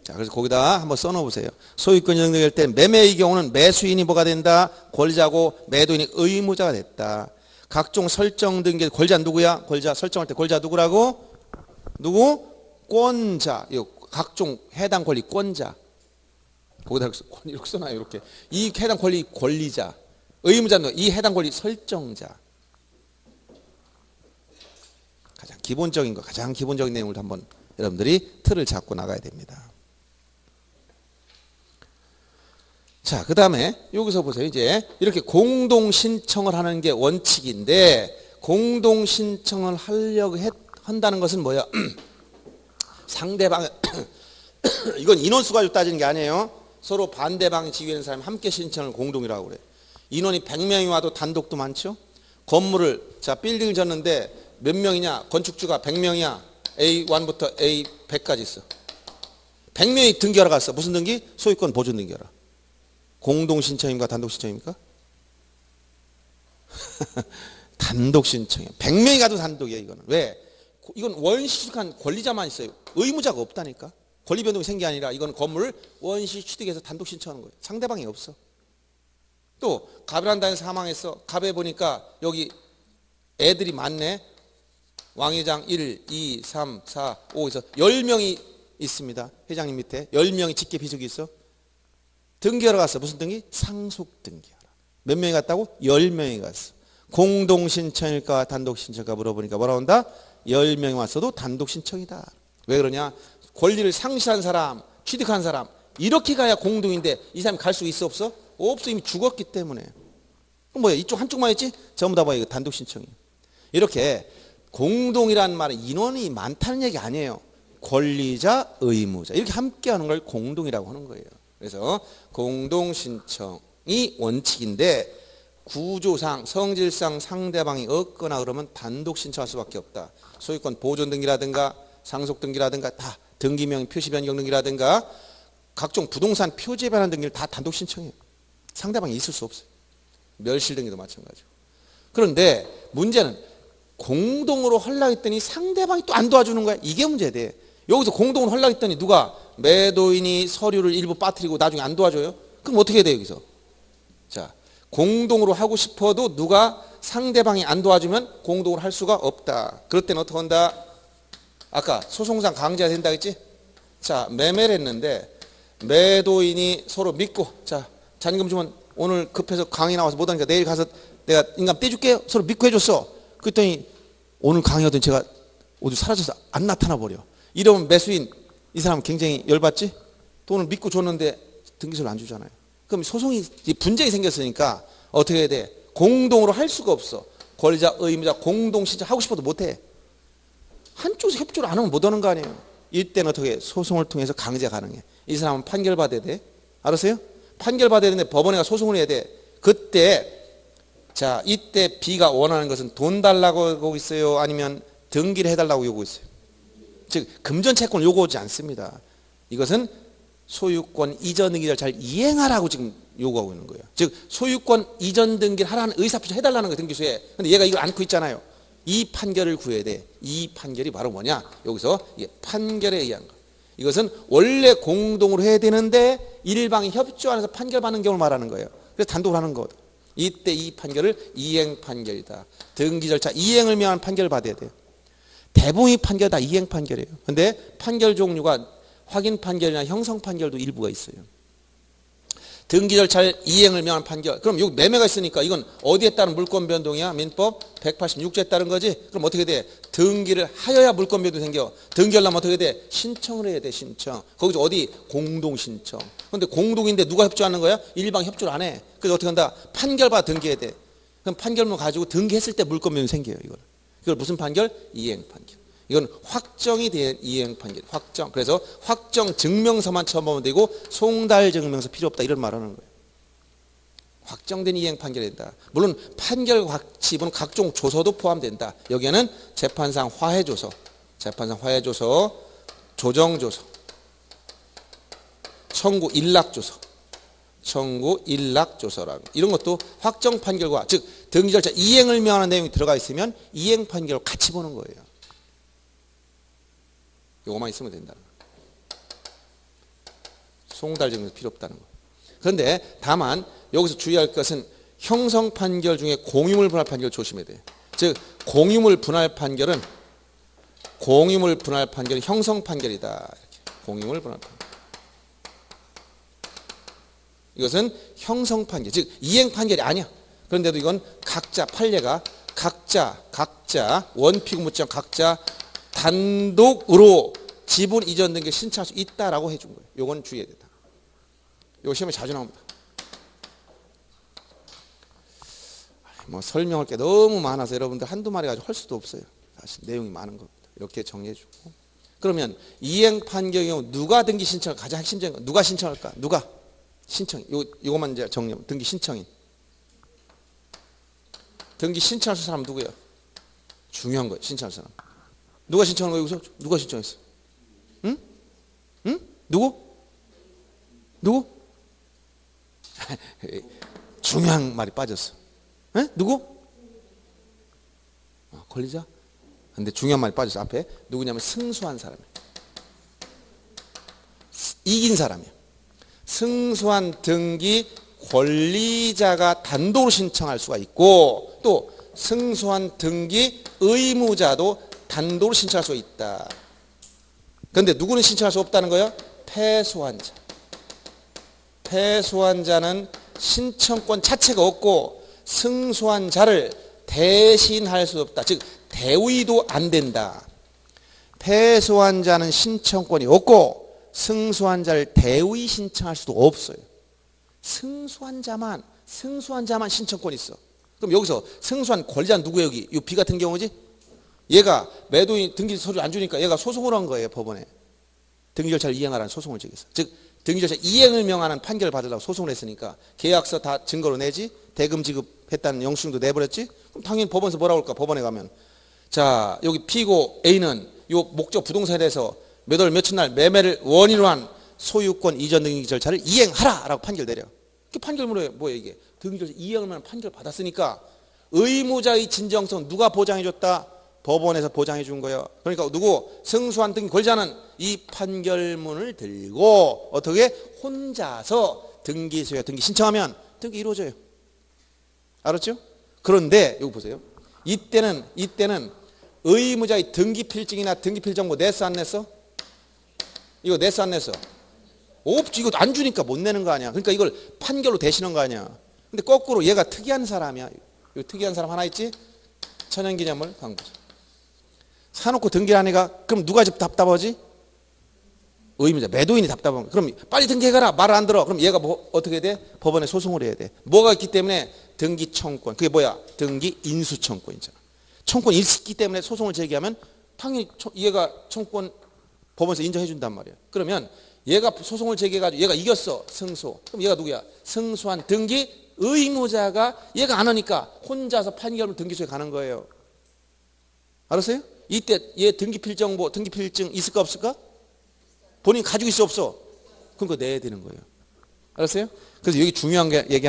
자, 그래서 거기다 한번 써놓으세요. 소유권 등기할 때 매매의 경우는 매수인이 뭐가 된다? 권리자고 매도인이 의무자가 됐다. 각종 설정 등기 권자 누구야? 권자 설정할 때 권자 누구라고? 누구? 권자. 각종 해당 권리 권자. 거기다 이렇게 써놔요. 이렇게. 이 해당 권리 권리자. 의무자는 이 해당 권리 설정자. 가장 기본적인 거, 가장 기본적인 내용을 한번 여러분들이 틀을 잡고 나가야 됩니다. 자, 그 다음에 여기서 보세요. 이제 이렇게 공동신청을 하는 게 원칙인데, 공동신청을 하려고 한다는 것은 뭐야? 상대방 이건 인원수 가지고 따지는 게 아니에요. 서로 반대방이 지위에 있는 사람이 함께 신청을 공동이라고 그래. 인원이 100명이 와도 단독도 많죠. 건물을 자 빌딩을 졌는데 몇 명이냐? 건축주가 100명이야. A1부터 A100까지 있어. 100명이 등기하러 갔어. 무슨 등기? 소유권 보존 등기하러. 공동신청입니까? 단독신청입니까? 단독신청이야. 100명이 가도 단독이야. 이거는. 왜? 이건 원시 취득한 권리자만 있어요. 의무자가 없다니까. 권리 변동이 생긴 게 아니라 이건 건물을 원시 취득해서 단독 신청하는 거예요. 상대방이 없어. 또 갑이란다는 사망했어. 갑에 보니까 여기 애들이 많네. 왕회장 1, 2, 3, 4, 5에서 10명이 있습니다. 회장님 밑에 10명이 직계 비속이 있어. 등기하러 갔어. 무슨 등기? 상속 등기하러. 몇 명이 갔다고? 10명이 갔어. 공동신청일까 단독신청일까 물어보니까 뭐라고 한다? 10명이 왔어도 단독신청이다. 왜 그러냐? 권리를 상실한 사람, 취득한 사람 이렇게 가야 공동인데 이 사람이 갈 수 있어 없어? 없어. 이미 죽었기 때문에. 그럼 뭐야? 이쪽 한쪽만 있지? 전부 다 뭐야? 이거 단독신청이에요. 이렇게 공동이라는 말은 인원이 많다는 얘기 아니에요. 권리자, 의무자 이렇게 함께하는 걸 공동이라고 하는 거예요. 그래서 공동신청이 원칙인데 구조상, 성질상 상대방이 없거나 그러면 단독 신청할 수밖에 없다. 소유권 보존 등기라든가 상속 등기라든가 다 등기명 표시 변경 등기라든가 각종 부동산 표지 변환 등기를 다 단독 신청해요. 상대방이 있을 수 없어요. 멸실 등기도 마찬가지고. 그런데 문제는 공동으로 하려고 했더니 상대방이 또 안 도와주는 거야. 이게 문제돼. 여기서 공동으로 하려고 했더니 누가 매도인이 서류를 일부 빠뜨리고 나중에 안 도와줘요? 그럼 어떻게 해야 돼요 여기서? 자, 공동으로 하고 싶어도 누가 상대방이 안 도와주면 공동으로 할 수가 없다. 그럴 때는 어떻게 한다? 아까 소송상 강제가 된다 했지? 자, 매매를 했는데 매도인이 서로 믿고 자 잔금 주면 오늘 급해서 강의 나와서 못하니까 내일 가서 내가 인감 떼줄게요. 서로 믿고 해줬어. 그랬더니 오늘 강의하던 제가 어디 사라져서 안 나타나 버려. 이러면 매수인 이 사람 굉장히 열받지? 돈을 믿고 줬는데 등기소를 안 주잖아요. 그럼 소송이 분쟁이 생겼으니까 어떻게 해야 돼? 공동으로 할 수가 없어. 권리자, 의무자 공동 신청하고 싶어도 못해. 한쪽에서 협조를 안 하면 못 하는 거 아니에요. 이때는 어떻게 해? 소송을 통해서 강제 가능해. 이 사람은 판결받아야 돼. 알았어요? 판결받아야 되는데 법원에 가 소송을 해야 돼. 그때 자 이때 B가 원하는 것은 돈 달라고 하고 있어요? 아니면 등기를 해달라고 요구했어요? 즉 금전채권을 요구하지 않습니다. 이것은 소유권 이전 등기를 잘 이행하라고 지금 요구하고 있는 거예요. 즉 소유권 이전 등기를 하라는 의사표시 해달라는 거예요. 등기소에. 근데 얘가 이걸 안고 있잖아요. 이 판결을 구해야 돼. 이 판결이 바로 뭐냐? 여기서 이게 판결에 의한 거. 이것은 원래 공동으로 해야 되는데 일방이 협조 안 해서 판결받는 경우를 말하는 거예요. 그래서 단독으로 하는 거거든. 이때 이 판결을 이행 판결이다. 등기 절차 이행을 명한 판결을 받아야 돼요. 대부분의 판결 다 이행 판결이에요. 근데 판결 종류가 확인 판결이나 형성 판결도 일부가 있어요. 등기 절차를 이행을 명한 판결. 그럼 여기 매매가 있으니까 이건 어디에 따른 물권 변동이야? 민법 186조에 따른 거지? 그럼 어떻게 돼? 등기를 하여야 물권 변동이 생겨. 등기하려면 어떻게 돼? 신청을 해야 돼. 신청. 거기서 어디? 공동 신청. 근데 공동인데 누가 협조하는 거야? 일방 협조를 안 해. 그래서 어떻게 한다? 판결받아 등기해야 돼. 그럼 판결문 가지고 등기했을 때 물권 변동이 생겨요. 이걸 무슨 판결? 이행 판결. 이건 확정이 된 이행 판결. 확정. 그래서 확정 증명서만 첨부하면 되고 송달 증명서 필요 없다 이런 말하는 거예요. 확정된 이행 판결이 된다. 물론 판결 지분 각종 조서도 포함된다. 여기에는 재판상 화해조서, 재판상 화해조서, 조정조서, 청구 일락조서, 청구 일락조서라고 이런 것도 확정 판결과 즉 등기 절차 이행을 명하는 내용이 들어가 있으면 이행 판결을 같이 보는 거예요. 이거만 있으면 된다는 거예요. 송달 증명서 필요 없다는 거예요. 그런데 다만 여기서 주의할 것은 형성 판결 중에 공유물 분할 판결 조심해야 돼요. 즉 공유물 분할 판결은 형성 판결이다. 이렇게. 공유물 분할 판결. 이것은 형성 판결, 즉 이행 판결이 아니야. 그런데도 이건 각자 판례가 각자 원피고 묻지 않고 각자 단독으로 지분 이전 등기 신청할 수 있다라고 해준 거예요. 요건 주의해야 된다. 이거 시험에 자주 나옵니다. 뭐 설명할 게 너무 많아서 여러분들 한두 마리 가지고 할 수도 없어요. 사실 내용이 많은 겁니다. 이렇게 정리해주고. 그러면 이행 판결의 경우 누가 등기 신청을 가장 핵심적인 거 누가 신청할까? 누가? 신청. 요것만 이제 정리하면 등기 신청인. 등기 신청할 사람 누구야? 중요한 거예요. 신청할 사람. 누가 신청한 거예요? 여기서? 누가 신청했어? 응? 응? 누구? 중요한 말이 빠졌어. 에? 누구? 권리자? 근데 중요한 말이 빠졌어. 앞에 누구냐면 승소한 사람이야. 이긴 사람이야. 승소한 등기 권리자가 단독으로 신청할 수가 있고 또 승소한 등기 의무자도 단독으로 신청할 수 있다. 그런데 누구는 신청할 수 없다는 거예요? 패소한 자. 패소한 자는 신청권 자체가 없고 승소한 자를 대신할 수 없다. 즉 대위도 안 된다. 패소한 자는 신청권이 없고 승소한 자를 대위 신청할 수도 없어요. 승소한 자만 신청권이 있어. 그럼 여기서 승소한 권리자는 누구예요? 여기 이 B 같은 경우지? 얘가 매도인 등기 서류 안 주니까 얘가 소송을 한 거예요. 법원에. 등기 절차를 이행하라는 소송을 제기했어. 즉 등기 절차 이행을 명하는 판결을 받으려고 소송을 했으니까 계약서 다 증거로 내지 대금 지급했다는 영수증도 내버렸지. 그럼 당연히 법원에서 뭐라고 할까? 법원에 가면 자 여기 피고 A는 요 목적 부동산에 대해서 몇 월 며칠 날 매매를 원인으로 한 소유권 이전 등기 절차를 이행하라 라고 판결 내려. 그 판결문에 뭐예요 이게? 등기 절차 이행을 하는 판결을 받았으니까 의무자의 진정성 누가 보장해 줬다? 법원에서 보장해 준 거예요. 그러니까 누구? 승소한 등기 권리자는 이 판결문을 들고 어떻게? 혼자서 등기소에 등기 신청하면 등기 이루어져요. 알았죠? 그런데 여기 보세요. 이때는 의무자의 등기필증이나 등기필정보 냈어 안 냈어? 이거 냈어 안 냈어? 없지. 이거 안 주니까 못 내는 거 아니야. 그러니까 이걸 판결로 대시는 거 아니야. 근데 거꾸로 얘가 특이한 사람이야. 이 특이한 사람 하나 있지? 천연기념물 강부자. 사놓고 등기를 한 애가 그럼 누가 집 답답하지? 의무자, 매도인이 답답한 거야. 그럼 빨리 등기해가라. 말을 안 들어. 그럼 얘가 뭐 어떻게 돼? 법원에 소송을 해야 돼. 뭐가 있기 때문에? 등기 청구권. 그게 뭐야? 등기 인수 청구권이잖아. 청구권이 있기 때문에 소송을 제기하면 당연히 얘가 청구권 법원에서 인정해 준단 말이야. 그러면 얘가 소송을 제기해가지고 얘가 이겼어. 승소. 그럼 얘가 누구야? 승소한 등기 의무자가 얘가 안 하니까 혼자서 판결을 등기소에 가는 거예요. 알았어요? 이때 얘 등기필정보, 등기필증 있을까 없을까? 본인이 가지고 있어 없어? 그럼 그거 내야 되는 거예요. 알았어요? 그래서 여기 중요한 게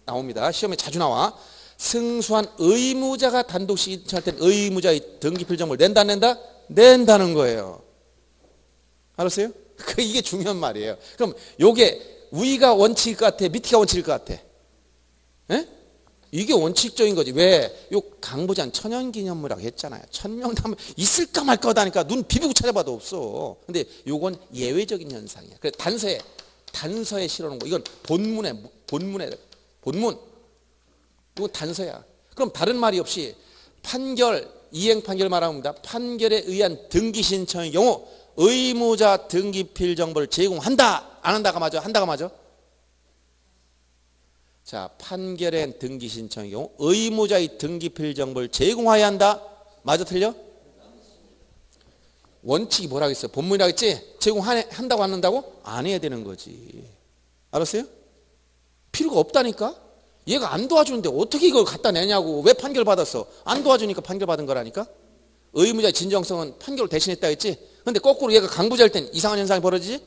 나옵니다. 시험에 자주 나와. 승소한 의무자가 단독 신청할 때는 의무자의 등기필정보를 낸다 안 낸다? 낸다는 거예요. 알았어요? 이게 중요한 말이에요. 그럼 요게 위가 원칙일 것 같아? 밑이가 원칙일 것 같아? 에? 이게 원칙적인 거지. 왜? 요 강부자는 천연기념물이라고 했잖아요. 천명담 있을까 말까 하다니까 눈 비비고 찾아봐도 없어. 근데 요건 예외적인 현상이야. 그래서 단서에 실어놓은 거. 이건 본문. 이건 단서야. 그럼 다른 말이 없이 판결, 이행 판결 말합니다. 판결에 의한 등기 신청의 경우 의무자 등기필 정보를 제공한다. 안 한다가 맞아? 한다가 맞아? 자, 판결의 등기 신청의 경우 의무자의 등기필 정보를 제공해야 한다. 맞아 틀려? 원칙이 뭐라고 했어요? 본문이라고 했지? 제공한다고 안 한다고? 안 해야 되는 거지. 알았어요? 필요가 없다니까? 얘가 안 도와주는데 어떻게 이걸 갖다 내냐고. 왜 판결 받았어? 안 도와주니까 판결 받은 거라니까? 의무자의 진정성은 판결을 대신했다 했지? 근데 거꾸로 얘가 강부자일 땐 이상한 현상이 벌어지지?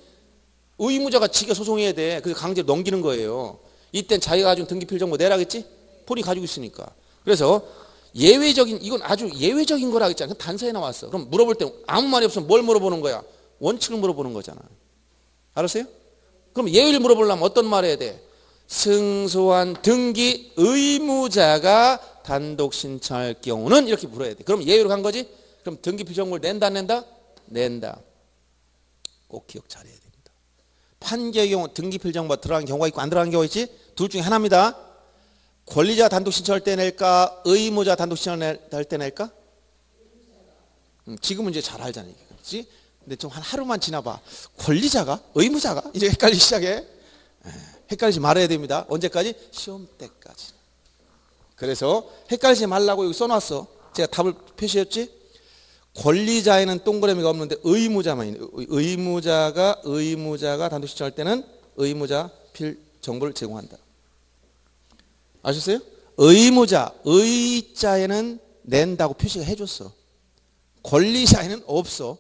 의무자가 지가 소송해야 돼. 그래서 강제로 넘기는 거예요. 이땐 자기가 가지고 등기필 정보 내라겠지? 본인이 가지고 있으니까. 그래서 예외적인, 이건 아주 예외적인 거라 했잖아. 단서에 나왔어. 그럼 물어볼 때 아무 말이 없으면 뭘 물어보는 거야? 원칙을 물어보는 거잖아. 알았어요? 그럼 예외를 물어보려면 어떤 말 해야 돼? 승소한 등기 의무자가 단독 신청할 경우는 이렇게 물어야 돼. 그럼 예외로 간 거지? 그럼 등기필 정보를 낸다 안 낸다? 낸다. 꼭 기억 잘해야 됩니다. 판결의 경우 등기필 정보가 들어간 경우가 있고 안 들어간 경우가 있지? 둘 중에 하나입니다. 권리자 단독 신청할 때 낼까? 의무자 단독 신청할 때 낼까? 지금은 이제 잘 알잖아. 그렇지? 근데 좀 한 하루만 지나봐. 권리자가? 의무자가? 이제 헷갈리기 시작해. 헷갈리지 말아야 됩니다. 언제까지? 시험 때까지. 그래서 헷갈리지 말라고 여기 써놨어. 제가 답을 표시했지? 권리자에는 동그라미가 없는데 의무자만 있네. 의무자가 단독 신청할 때는 의무자 필 정보를 제공한다. 아셨어요? 의무자, 의자에는 낸다고 표시가 해줬어. 권리자에는 없어.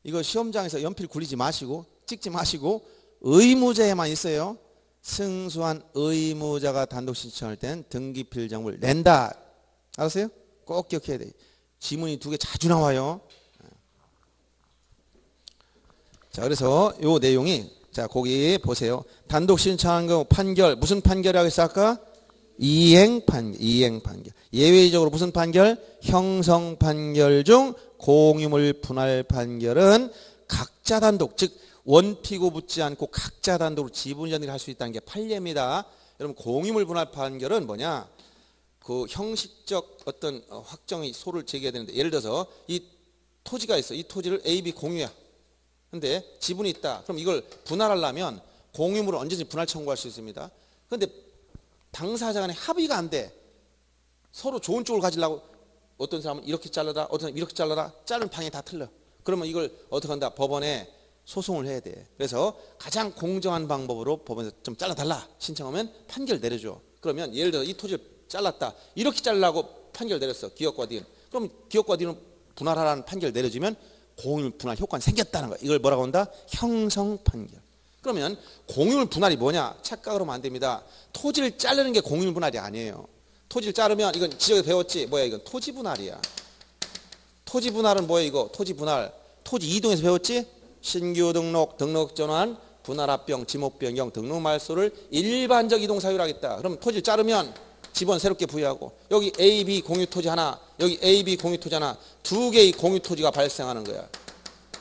이거 시험장에서 연필 굴리지 마시고 찍지 마시고 의무자에만 있어요. 승소한 의무자가 단독 신청할 때는 등기필 정보를 낸다. 알았어요? 꼭 기억해야 돼. 지문이 두 개 자주 나와요. 자, 그래서 요 내용이, 자, 거기 보세요. 단독 신청한 경우 판결, 무슨 판결이라고 했어 아까? 이행 판결. 예외적으로 무슨 판결? 형성 판결 중 공유물 분할 판결은 각자 단독, 즉 원피고 붙지 않고 각자 단독으로 지분전환을 할 수 있다는 게 판례입니다. 여러분, 공유물 분할 판결은 뭐냐? 그 형식적 어떤 확정의 소를 제기해야 되는데, 예를 들어서 이 토지가 있어. 이 토지를 A, B 공유야. 근데 지분이 있다. 그럼 이걸 분할하려면 공유물을 언제든지 분할 청구할 수 있습니다. 근데 당사자 간에 합의가 안 돼. 서로 좋은 쪽을 가지려고 어떤 사람은 이렇게 잘라라, 어떤 사람은 이렇게 잘라라. 자르는 방향이 다 틀려. 그러면 이걸 어떻게 한다? 법원에 소송을 해야 돼. 그래서 가장 공정한 방법으로 법원에서 좀 잘라달라 신청하면 판결 내려줘. 그러면 예를 들어 이 토지를 잘랐다. 이렇게 잘라고 판결 내렸어. 기업과 니은. 그럼 기업과 니은 분할하라는 판결 내려주면 공유물 분할 효과는 생겼다는 거야. 이걸 뭐라고 한다? 형성 판결. 그러면 공유물 분할이 뭐냐? 착각을 하면 안 됩니다. 토지를 자르는 게 공유물 분할이 아니에요. 토지를 자르면 이건 지적에서 배웠지? 뭐야 이건 토지 분할이야. 토지 분할은 뭐야 이거? 토지 분할. 토지 이동에서 배웠지? 신규 등록, 등록 전환, 분할 합병, 지목 변경, 등록 말소를 일반적 이동 사유로 하겠다. 그럼 토지를 자르면 집원 새롭게 부여하고 여기 A, B 공유 토지 하나, 여기 A, B 공유 토지 하나, 두 개의 공유 토지가 발생하는 거야.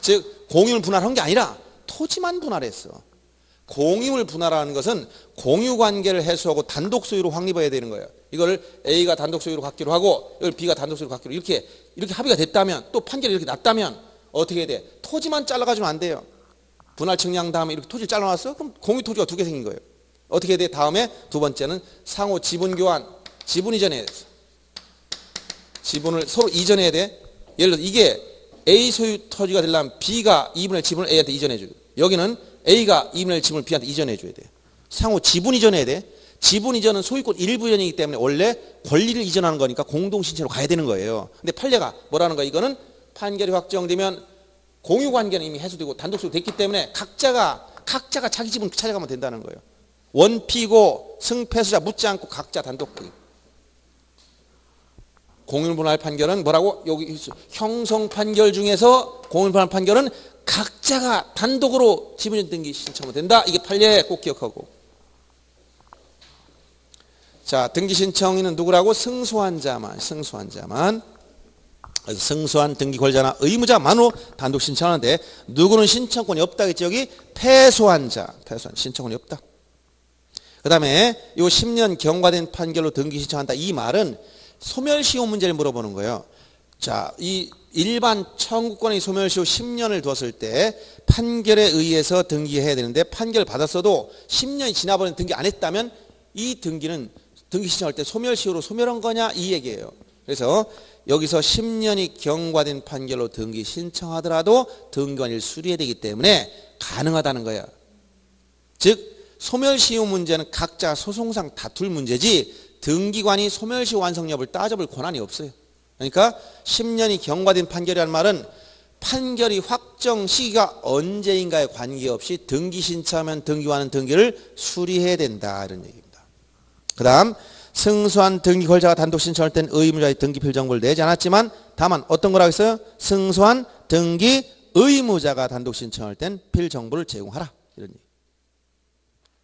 즉 공유를 분할한 게 아니라 토지만 분할했어. 공유물 분할하는 것은 공유관계를 해소하고 단독 소유로 확립해야 되는 거예요. 이걸 A가 단독 소유로 갖기로 하고 이걸 B가 단독 소유로 갖기로 이렇게 합의가 됐다면 또 판결이 이렇게 났다면 어떻게 해야 돼? 토지만 잘라가지면 안 돼요. 분할 측량 다음에 이렇게 토지를 잘라놨어? 그럼 공유 토지가 2개 생긴 거예요. 어떻게 해야 돼? 다음에 두 번째는 상호 지분 교환, 지분 이전해야 돼. 지분을 서로 이전해야 돼. 예를 들어 이게 A 소유 토지가 되려면 B가 2분의 1 지분을 A한테 이전해줘요. 여기는 A가 2분의 1 지분을 B한테 이전해줘야 돼. 상호 지분 이전해야 돼. 지분 이전은 소유권 일부 이전이기 때문에 원래 권리를 이전하는 거니까 공동신체로 가야 되는 거예요. 근데 판례가 뭐라는 거야? 이거는 판결이 확정되면 공유관계는 이미 해소되고 단독소유 됐기 때문에 각자가 자기 지분 찾아가면 된다는 거예요. 원피고 승패수자 묻지 않고 각자 단독. 공유분할 판결은 뭐라고? 여기 형성 판결 중에서 공유분할 판결은 각자가 단독으로 지분이전 등기 신청하면 된다. 이게 판례 꼭 기억하고. 자, 등기 신청인은 누구라고? 승소한 자만. 승소한 등기 권자나 의무자만으로 단독 신청하는데 누구는 신청권이 없다 했지? 여기 패소한 자. 신청권이 없다. 그 다음에 요 10년 경과된 판결로 등기 신청한다. 이 말은 소멸시효 문제를 물어보는 거예요. 자, 이 일반 청구권의 소멸시효 10년을 두었을 때 판결에 의해서 등기해야 되는데 판결을 받았어도 10년이 지나버린 등기 안 했다면 이 등기는 등기 신청할 때 소멸시효로 소멸한 거냐 이 얘기예요. 그래서 여기서 10년이 경과된 판결로 등기 신청하더라도 등기관리를 수리해야 되기 때문에 가능하다는 거야. 즉 소멸시효 문제는 각자 소송상 다툴 문제지 등기관이 소멸시효 완성 여부를 따져볼 권한이 없어요. 그러니까 10년이 경과된 판결이라는 말은 판결이 확정 시기가 언제인가에 관계없이 등기 신청하면 등기관은 등기를 수리해야 된다 이런 얘기입니다. 그 다음 승소한 등기 권자가 단독 신청할 땐 의무자의 등기 필정보를 내지 않았지만 다만 어떤 거라고 했어요? 승소한 등기 의무자가 단독 신청할 땐 필정보를 제공하라 이런 얘기.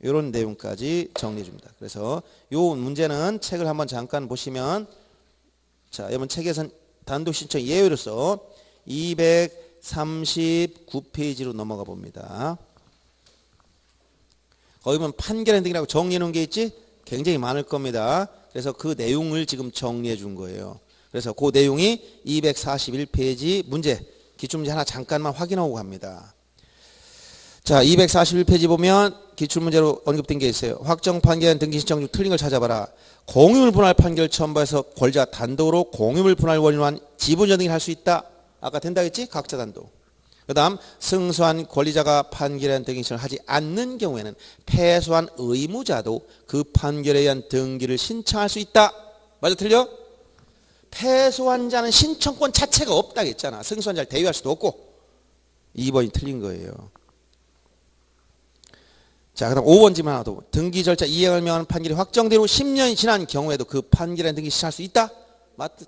이런 내용까지 정리해 줍니다. 그래서 이 문제는 책을 한번 잠깐 보시면 자, 여러분 책에선 단독 신청 예외로서 239페이지로 넘어가 봅니다. 거기 보면 판결 등이라고 정리해 놓은 게 있지? 굉장히 많을 겁니다. 그래서 그 내용을 지금 정리해 준 거예요. 그래서 그 내용이 241페이지 문제, 기출문제 하나 잠깐만 확인하고 갑니다. 자, 241페이지 보면 기출문제로 언급된 게 있어요. 확정 판결 등기 신청 중 틀린 걸 찾아봐라. 공유물 분할 판결 첨부해서 권자 단독으로 공유물 분할 원인으로 한 지분 전등기를 할 수 있다. 아까 된다 했지? 각자 단독. 그 다음 승소한 권리자가 판결에 대한 등기 신청을 하지 않는 경우에는 패소한 의무자도 그 판결에 의한 등기를 신청할 수 있다. 맞아 틀려? 패소한 자는 신청권 자체가 없다 했잖아. 승소한 자를 대위할 수도 없고. 2번이 틀린 거예요. 자, 그 다음 5번 질문 하나 더. 등기 절차 이행을 명하는 판결이 확정된 후 10년이 지난 경우에도 그 판결에 등기 신청할 수 있다?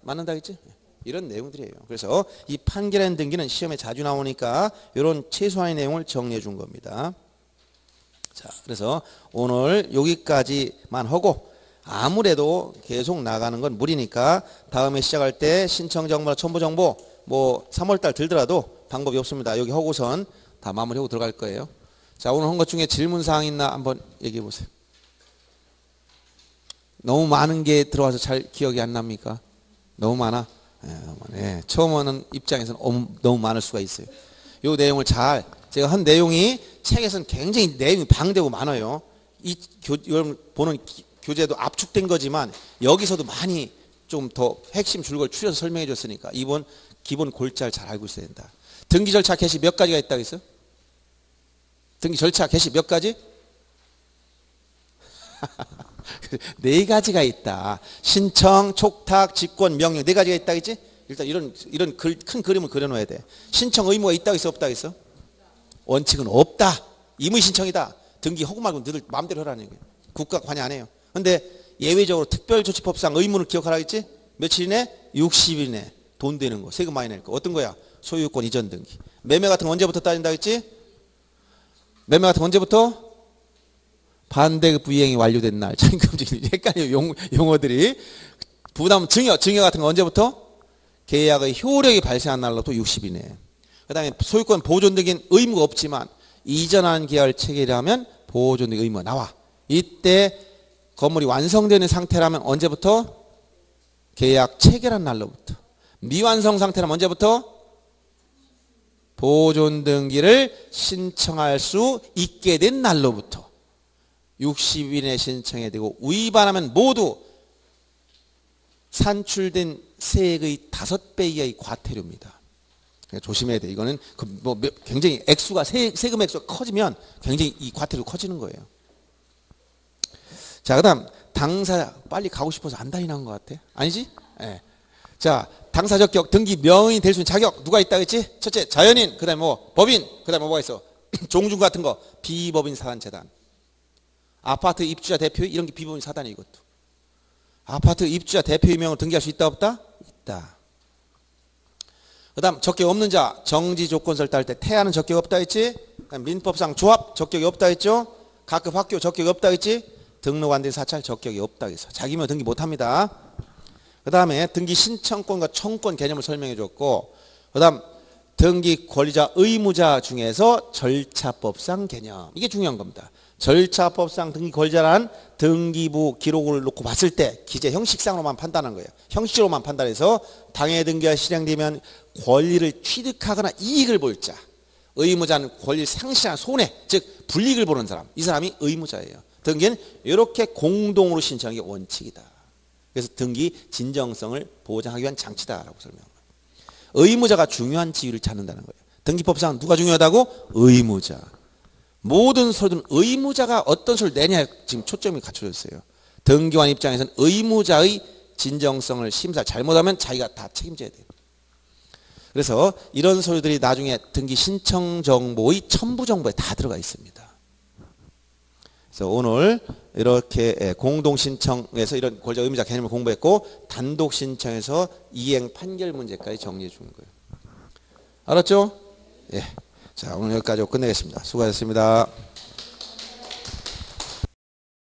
맞는다 했지? 이런 내용들이에요. 그래서 이 판결에 등기는 시험에 자주 나오니까 이런 최소한의 내용을 정리해 준 겁니다. 자, 그래서 오늘 여기까지만 하고 아무래도 계속 나가는 건 무리니까 다음에 시작할 때 신청 정보나 첨부 정보 뭐 3월달 들더라도 방법이 없습니다. 여기 하고선 다 마무리하고 들어갈 거예요. 자, 오늘 한 것 중에 질문사항 있나 한번 얘기해 보세요. 너무 많은 게 들어와서 잘 기억이 안 납니까? 너무 많아? 네, 처음 오는 입장에서는 너무 많을 수가 있어요. 이 내용을 제가 한 내용이 책에서는 굉장히 내용이 방대고 많아요. 여러분 보는 교재도 압축된 거지만 여기서도 많이 좀 더 핵심 줄걸 추려서 설명해 줬으니까 이번 기본 골자를 잘 알고 있어야 된다. 등기 절차 개시 몇 가지가 있다고 했어요? 등기 절차 개시 몇 가지? 4가지가 있다. 신청, 촉탁, 직권, 명령 4가지가 있다 했지? 일단 이런 큰 그림을 그려놓아야 돼. 신청 의무가 있다고 했어 없다고 했어? 원칙은 없다. 임의신청이다. 등기 허구 말고 너희들 마음대로 하라는 얘기예요. 국가 관여 안 해요. 근데 예외적으로 특별조치법상 의무를 기억하라 했지? 며칠 이내? 60일 이내 돈 되는 거, 세금 많이 낼 거. 어떤 거야? 소유권 이전 등기. 매매 같은 거 언제부터 따진다 했지? 매매 같은 거 언제부터? 반대급 이행이 완료된 날. 참 헷갈려요. 용어들이. 부담 증여 같은 거 언제부터? 계약의 효력이 발생한 날로부터 60이네. 그 다음에 소유권 보존 등기는 의무가 없지만 이전한 계약을 체결하면 보존등기 의무가 나와. 이때 건물이 완성되는 상태라면 언제부터? 계약 체결한 날로부터. 미완성 상태라면 언제부터? 보존등기를 신청할 수 있게 된 날로부터 60일에 신청해야 되고, 위반하면 모두 산출된 세액의 5배 이하의 과태료입니다. 그러니까 조심해야 돼. 이거는 굉장히 액수가 세금 액수가 커지면 굉장히 이 과태료 커지는 거예요. 자, 그다음 당사 빨리 가고 싶어서 안 다니는 것 같아. 아니지? 네. 자, 당사 적격 등기 명의인 될 수 있는 자격 누가 있다 했지? 첫째 자연인, 그다음에 뭐 법인, 그다음에 뭐가 있어? 종중 같은 거 비법인 사단재단. 아파트 입주자 대표 이런 게 비법인 사단이 이것도. 아파트 입주자 대표 임명을 등기할 수 있다 없다? 있다. 그다음 적격 없는 자 정지 조건 설정할 때 태하는 적격 없다 했지? 민법상 조합 적격이 없다 했죠? 각급 학교 적격이 없다 했지? 등록 안 된 사찰 적격이 없다 해서 자기면 등기 못 합니다. 그다음에 등기 신청권과 청권 개념을 설명해 줬고, 그다음 등기 권리자 의무자 중에서 절차법상 개념, 이게 중요한 겁니다. 절차법상 등기 권리자란 등기부 기록을 놓고 봤을 때 기재 형식상으로만 판단한 거예요. 형식으로만 판단해서 당해 등기가 실행되면 권리를 취득하거나 이익을 볼 자, 의무자는 권리를 상실한 손해, 즉 불이익을 보는 사람, 이 사람이 의무자예요. 등기는 이렇게 공동으로 신청하는 게 원칙이다. 그래서 등기 진정성을 보장하기 위한 장치다라고 설명한 거예요. 의무자가 중요한 지위를 찾는다는 거예요. 등기법상 누가 중요하다고? 의무자. 모든 서류는 의무자가 어떤 서류를 내냐에 지금 초점이 갖춰져 있어요. 등기관 입장에서는 의무자의 진정성을 심사 잘못하면 자기가 다 책임져야 돼요. 그래서 이런 서류들이 나중에 등기 신청 정보의 첨부 정보에 다 들어가 있습니다. 그래서 오늘 이렇게 공동 신청에서 이런 권리자 의무자 개념을 공부했고, 단독 신청에서 이행 판결 문제까지 정리해 주는 거예요. 알았죠? 예. 자, 오늘 여기까지 끝내겠습니다. 수고하셨습니다.